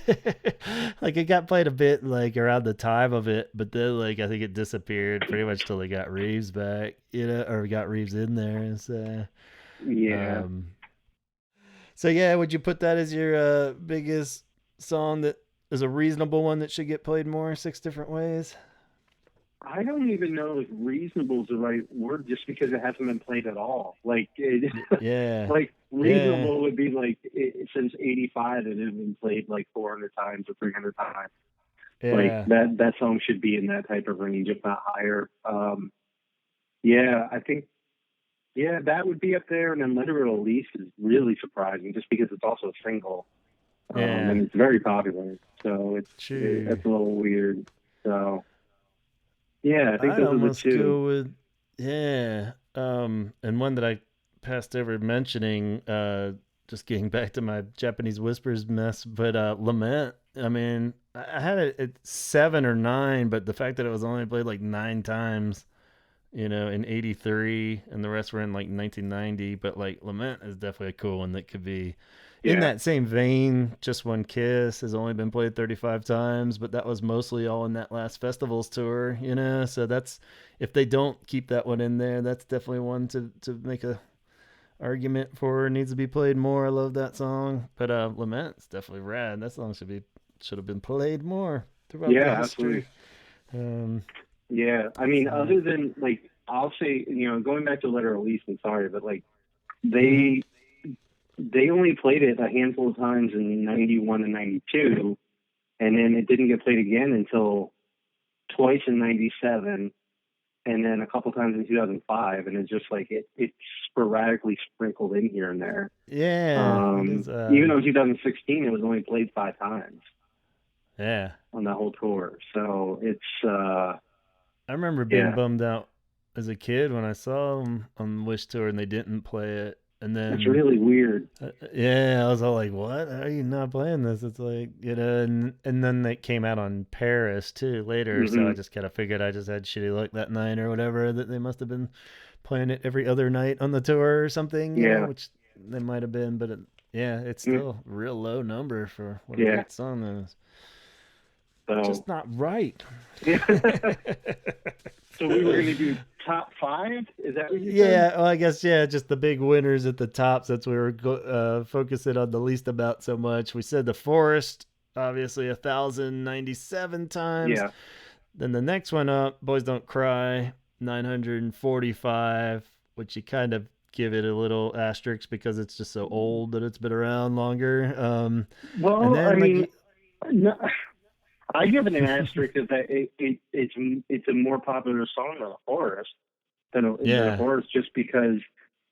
like it got played a bit like around the time of it, but then like I think it disappeared pretty much till they got Reeves back, or got Reeves in there. So yeah. So yeah, would you put that as your biggest song that is a reasonable one that should get played more? 6 different ways. I don't even know if reasonable is the right word, just because it hasn't been played at all. Like, Yeah, like reasonable would be like since '85 it has been played like 400 times or 300 times. Yeah. Like that song should be in that type of range, if not higher. Yeah, I think that would be up there. And then Literal Release is really surprising, just because it's also a single, and it's very popular. So that's a little weird. So. Yeah, I think I'd those are the almost two. go with and one that I passed over mentioning, just getting back to my Japanese Whispers mess, but Lament. I mean, I had it at 7 or 9, but the fact that it was only played like 9 times, in '83, and the rest were in like 1990. But like Lament is definitely a cool one that could be. In that same vein, Just One Kiss has only been played 35 times, but that was mostly all in that last festivals tour, So that's, if they don't keep that one in there, that's definitely one to make a argument for. Needs to be played more. I love that song, but Lament's definitely rad. That song should have been played more throughout the history. Absolutely. Yeah, I mean, other than like, I'll say, going back to Letter Release, I'm sorry, but like they only played it a handful of times in 91 and 92, and then it didn't get played again until twice in 97, and then a couple times in 2005, and it's just like it's sporadically sprinkled in here and there. Yeah. Even though in 2016 it was only played 5 times. Yeah. on that whole tour. So it's I remember being yeah, bummed out as a kid when I saw them on the Wish tour and they didn't play it. And it's then, really weird. yeah, I was all like, "What? How are you not playing this?" It's like, and then they came out on Paris too later. So I Hmm. just kind of figured I just had shitty luck that night or whatever. That they must have been playing it every other night on the tour or something, Yeah, which they might have been. But yeah, it's mm, still a real low number for what a yeah. great song that is. So Just not right. yeah. So we were going to do top five. Is that what you said? Yeah, well, I guess yeah, just the big winners at the tops. That's what we were focusing on the least about so much. We said the Forest, obviously 1,097 times. Yeah. Then the next one up, Boys Don't Cry, 945, which you kind of give it a little asterisk because it's just so old that it's been around longer. And Well, I then mean, like, no, I give it an asterisk that it's a more popular song than a Forest than a yeah, Forest just because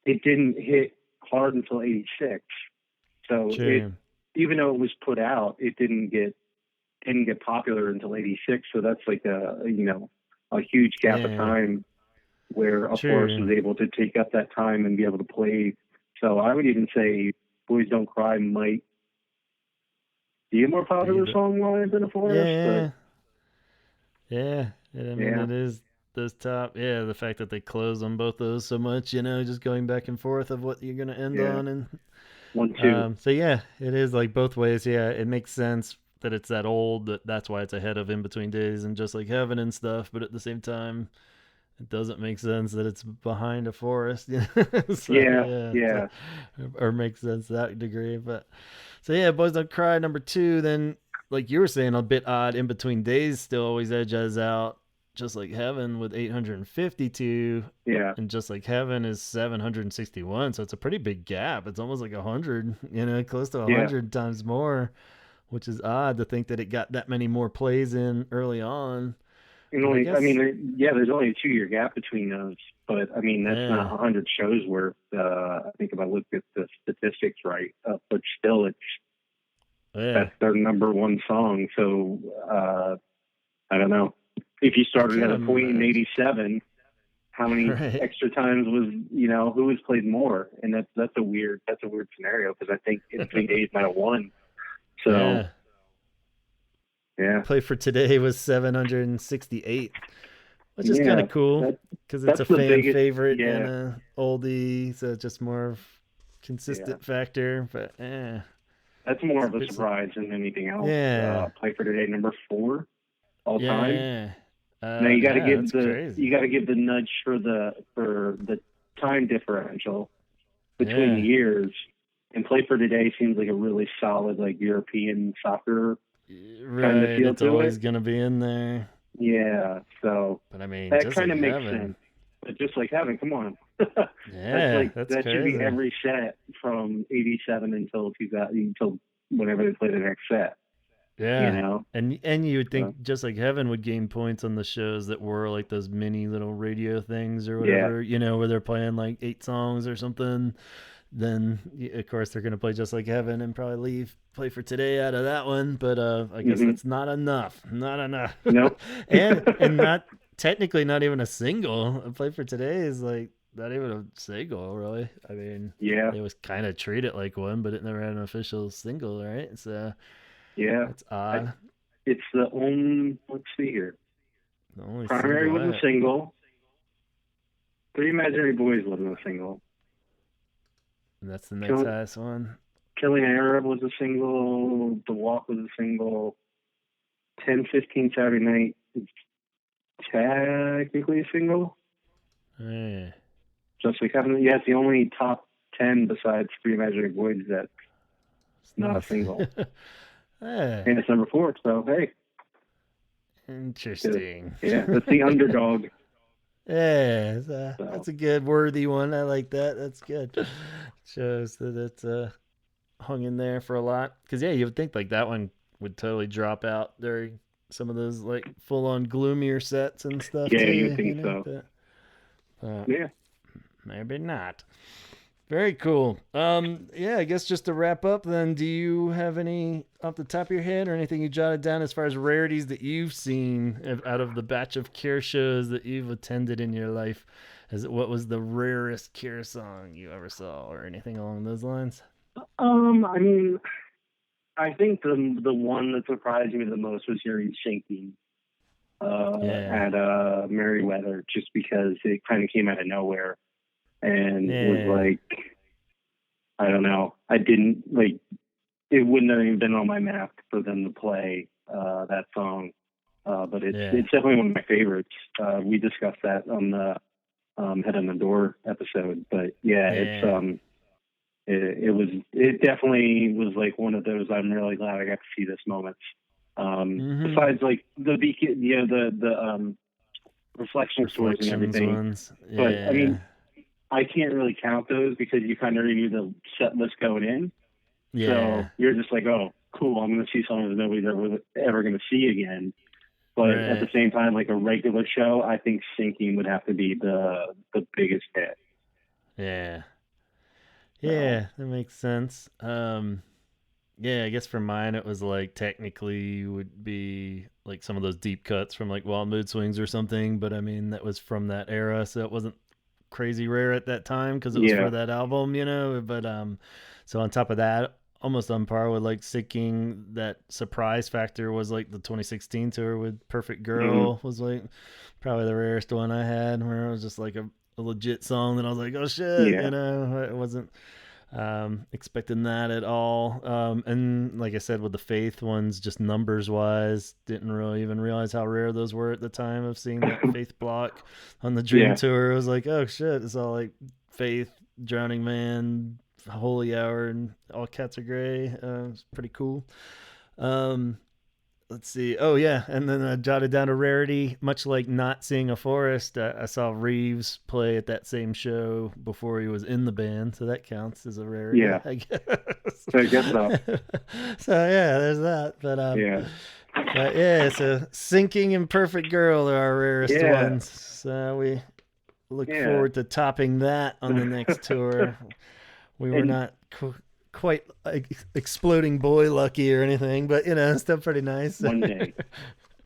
it didn't hit hard until '86. So it, true, even though it was put out, it didn't get popular until '86. So that's like a huge gap of yeah, time where a Forest true. was able to take up that time and be able to play. So I would even say Boys Don't Cry might be a more Be popular the song live than a Forest, but yeah. Yeah, I mean yeah, it is those top. Yeah, the fact that they close on both those so much, just going back and forth of what you're gonna end yeah, on, and 1-2. so yeah, it is like both ways. Yeah, it makes sense that it's that old. That's why it's ahead of In Between Days and Just Like Heaven and stuff. But at the same time, it doesn't make sense that it's behind a forest. So Yeah, yeah, yeah, or makes sense to that degree. But so yeah, Boys Don't Cry number two. Then like you were saying, a bit odd. In Between Days still always edges out. Just Like Heaven with 852, yeah, and Just Like Heaven is 761. So it's a pretty big gap. It's almost like 100. Close to yeah. 100 times more, which is odd to think that it got that many more plays in early on. And But I only, I guess mean, yeah, there's only a 2-year gap between those, but I mean, that's not yeah, 100 shows worth. I think if I looked at the statistics right, but still, yeah. that's their number one song. So I don't know. If you I started can't at a point in imagine. '87, how many Right. extra times was who has played more? And that's a weird scenario because I think In Between Days might have won. So Yeah. yeah, Play for Today was 768, which is kind yeah, of cool that because it's that's a the fan biggest. favorite and Yeah, a oldie, so it's just more of yeah, consistent factor. But that's more it's a of a bit. surprise than anything else. Yeah. Play for Today, number 4 all time. Yeah. Now you got to Yeah. give That's the crazy. you got to give the nudge for the time differential between the Yeah. years. And Play for Today seems like a really solid like European soccer kind of Right. feel It's to always it. gonna be in there. Yeah, so But I mean, that Just kind Like of makes Heaven. sense. But Just Like Heaven, come on, that's Yeah. like That's that should be crazy. every set from '87 until 2000 until whenever they play the next set. You Yeah. know, And you would so think Just Like Heaven would gain points on the shows that were like those mini little radio things or yeah, whatever, where they're playing like 8 songs or something. Then of course they're gonna play Just Like Heaven and probably leave Play for Today out of that one. But I guess hmm that's not enough. Not enough. nope, And not technically not even a single. Play for Today is like not even a single, really. I mean, yeah, they was kind of treat it like one, but it never had an official single, right? So yeah. that's I, odd. it's the only. Let's see here. The only Primary single was a I single. Three Imaginary Boys wasn't a single. and that's the next Kill, highest one. Killing Arab was a single. The Walk was a single. 10:15 Saturday Night is technically a single. Hey, Just Like Heaven. Yeah, it's the only top 10 besides Three Imaginary Boys that's it's not a not. single. Hey, And it's number 4. So hey, good. interesting. Yeah, that's the underdog. Yeah, So that's a good worthy one. I like that. That's good. Shows that it's hung in there for a lot. Because yeah, you would think like that one would totally drop out during some of those like full on gloomier sets and stuff yeah, you would too. think so. But Yeah. maybe not. Very cool. Yeah, I guess just to wrap up then, do you have any off the top of your head or anything you jotted down as far as rarities that you've seen out of the batch of Cure shows that you've attended in your life? What was the rarest Cure song you ever saw or anything along those lines? I mean, I think the one that surprised me the most was hearing Sinking Yeah. at Merriweather, just because it kind of came out of nowhere and was Yeah. like, I don't know, I didn't like it wouldn't have even been on my map for them to play that song, but Yeah. it's definitely one of my favorites. We discussed that on the Head on the Door episode, but yeah, Yeah. it definitely was like one of those. I'm really glad I got to see this moment. Mm-hmm. Besides, like the beacon, the reflection stores and Reflections everything. ones. But I Yeah. mean, I can't really count those because you kind of already knew the set list going in. Yeah. So you're just like, oh, cool, I'm going to see songs that nobody's ever going to see again. But at the Right. same time, like a regular show, I think Sinking would have to be the biggest hit. Yeah. So, Yeah, that makes sense. Yeah, I guess for mine it was like technically would be like some of those deep cuts from like Wild Mood Swings or something, but I mean that was from that era, so it wasn't crazy rare at that time because it was for yeah. that album, you know. But so on top of that, almost on par with like Sinking, that surprise factor was like the 2016 tour with Perfect Mm, Girl was like probably the rarest one I had, where it was just like a legit song that I was like, oh shit, yeah. you know, it wasn't expecting that at all. And like I said, with the Faith ones, just numbers wise, didn't really even realize how rare those were at the time of seeing that Faith block on the Dream Yeah. Tour. It was like, oh shit, it's all like Faith, Drowning Man, Holy Hour, and All Cats Are Gray. It's pretty cool. Um, let's see. Oh yeah, and then I jotted down a rarity. Much like not seeing a forest, I saw Reeves play at that same show before he was in the band, so that counts as a rarity, Yeah. I guess. I guess so. So yeah, there's that. Yeah. But yeah, so Sinking and Perfect Girl are our rarest Yeah. ones. So we look Yeah. forward to topping that on the next tour. We were And not quite exploding boy lucky or anything, but you know, still pretty nice. one day. One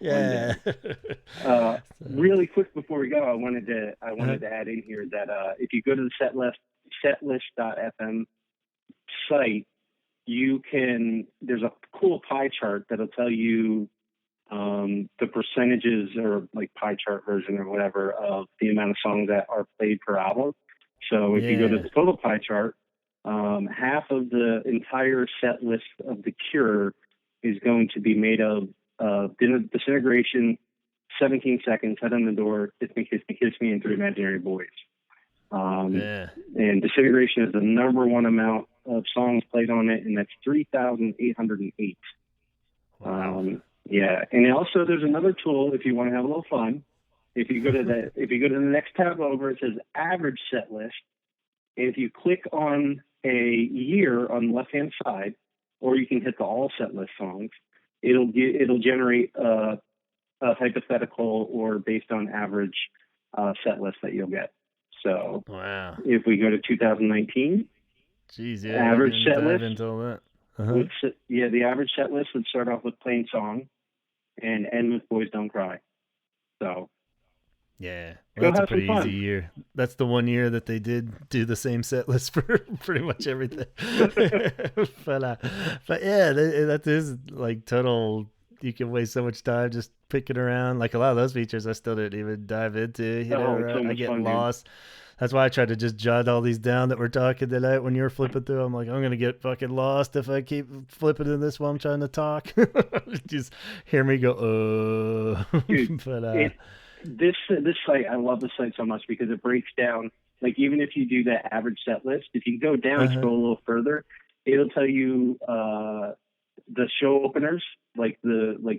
Yeah. day. Really So, quick before we go, I wanted to add in here that if you go to the setlist.fm site, you can there's a cool pie chart that'll tell you the percentages or like pie chart version or whatever of the amount of songs that are played per album. So if you go to yeah. the total pie chart, half of the entire set list of The Cure is going to be made of Disintegration, 17 Seconds, Head on the Door, Kiss Me, and Three Imaginary Boys. Um, Yeah. and Disintegration is the number one amount of songs played on it, and that's 3,808. Wow. Yeah, and also there's another tool if you want to have a little fun. If you go to the next tab over, it says average set list. And if you click on a year on the left hand side, or you can hit the all set list songs, it'll generate a hypothetical or based on average set list that you'll get. So Wow. if we go to 2019, Jeez, yeah, I average didn't set dive list into all that. Uh-huh. the average set list would start off with Plain Song and end with Boys Don't Cry. So Yeah. Well, go that's a have some pretty easy fun. year. That's the one year that they did do the same set list for pretty much everything. but uh but yeah, that is like total, you can waste so much time just picking around. Like a lot of those features I still didn't even dive into, you know, Oh, it's so I much get fun, dude. lost. That's why I tried to just jot all these down that we're talking tonight. When you're flipping through, I'm like, I'm gonna get fucking lost if I keep flipping in this while I'm trying to talk. Just hear me go, Dude, but it this site, I love this site so much because it breaks down, like, even if you do that average set list, if you go down, uh-huh. scroll a little further, it'll tell you the show openers, the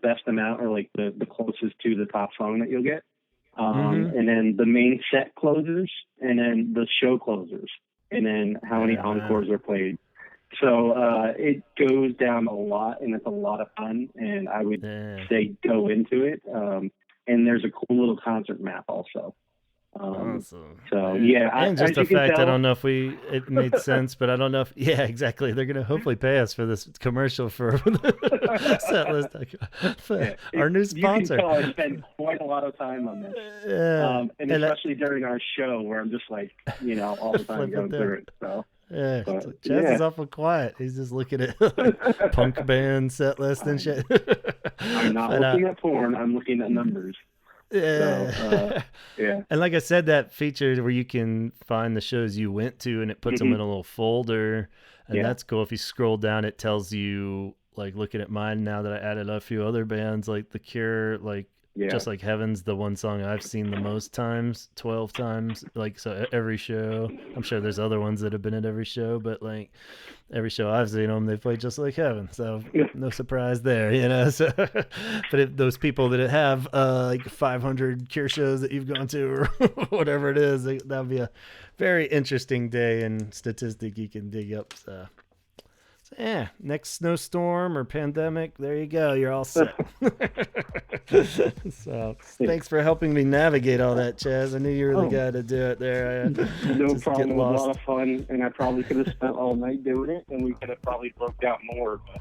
best amount, or like the closest to the top song that you'll get. Mm-hmm. And then the main set closers, and then the show closers, and then how many Wow. encores are played. So it goes down a lot, and it's a lot of fun. And I would Yeah. say go into it. And there's a cool little concert map also. Awesome. So yeah, and just the fact, I don't know if it made sense, but I don't know if exactly. They're gonna hopefully pay us for this commercial for Setlist. Our new sponsor. You can tell I spend quite a lot of time on this, and especially during our show where I'm just like, all the time going through it. So. Yeah, Chaz is awful quiet. He's just looking at punk band set list and shit. I'm not looking at porn. I'm looking at numbers. Yeah. So, yeah. And like I said, that feature where you can find the shows you went to and it puts them in a little folder. And that's cool. If you scroll down, it tells you, like, looking at mine now that I added a few other bands, like The Cure, like, Just Like Heaven's the one song I've seen the most times, 12 times. Like, so every show, I'm sure there's other ones that have been at every show, but like every show I've seen them, they play Just Like Heaven. So no surprise there, So, but if those people that have like 500 Cure shows that you've gone to or whatever it is, that would be a very interesting day and statistic you can dig up. So yeah, next snowstorm or pandemic, there you go. You're all set. So thanks for helping me navigate all that, Chaz. I knew you were the guy to do it there. No problem. It was a lot of fun, and I probably could have spent all night doing it, and we could have probably broke out more. But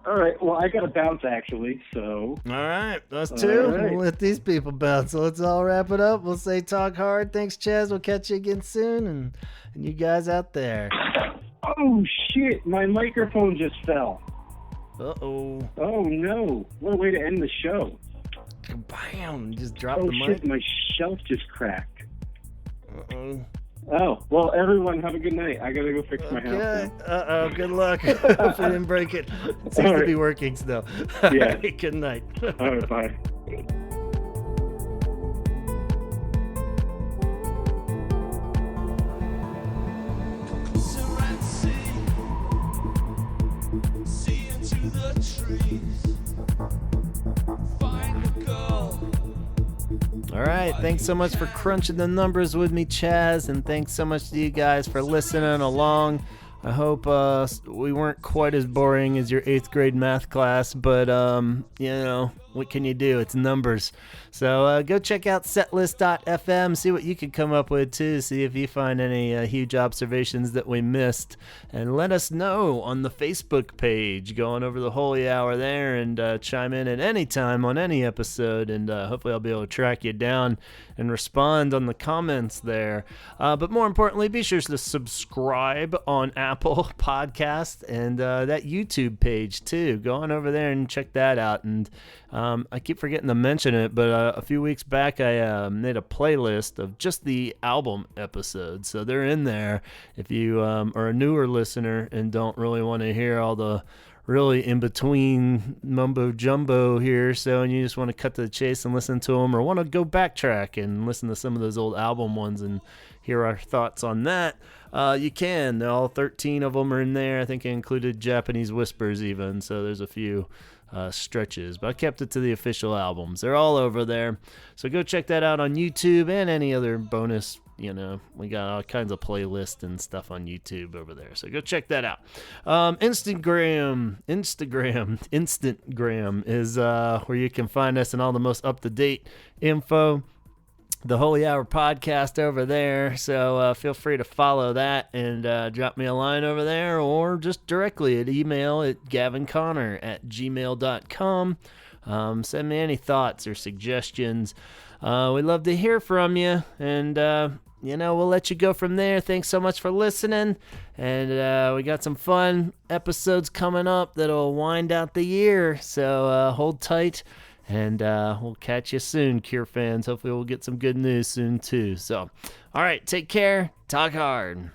all right, well, I got to bounce, actually, so. All right, us too. Right. We'll let these people bounce. So let's all wrap it up. We'll say talk hard. Thanks, Chaz. We'll catch you again soon, and you guys out there. Oh, shit. My microphone just fell. Uh-oh. Oh, no. What a way to end the show. Bam. Just dropped the mic. Oh, shit. My shelf just cracked. Uh-oh. Oh, well, everyone, have a good night. I got to go fix my house now. Uh-oh. Good luck. Hopefully you didn't break it. It seems to be working still. Yeah. Good night. All right, bye. All right, thanks so much for crunching the numbers with me, Chaz, and thanks so much to you guys for listening along. I hope we weren't quite as boring as your 8th grade math class, but, what can you do? It's numbers. So go check out setlist.fm, see what you can come up with, too. See if you find any huge observations that we missed. And let us know on the Facebook page. Go on over the Holy Hour there and chime in at any time on any episode. And hopefully I'll be able to track you down and respond on the comments there. But more importantly, be sure to subscribe on Apple Podcast and that YouTube page, too. Go on over there and check that out. And I keep forgetting to mention it, but a few weeks back I made a playlist of just the album episodes, so they're in there if you are a newer listener and don't really want to hear all the really in-between mumbo-jumbo here, and you just want to cut to the chase and listen to them, or want to go backtrack and listen to some of those old album ones and hear our thoughts on that, you can. All 13 of them are in there. I think I included Japanese Whispers even, so there's a few stretches, but I kept it to the official albums. They're all over there, so go check that out on YouTube and any other bonus. We got all kinds of playlists and stuff on YouTube over there, so go check that out. Instagram is where you can find us and all the most up-to-date info. The Holy Hour podcast over there, so feel free to follow that and drop me a line over there, or just directly at email at gavinconnor@gmail.com. Send me any thoughts or suggestions. We'd love to hear from you, and we'll let you go from there. Thanks so much for listening, and we got some fun episodes coming up that'll wind out the year, so hold tight. And we'll catch you soon, Cure fans. Hopefully we'll get some good news soon, too. So, all right, take care. Talk hard.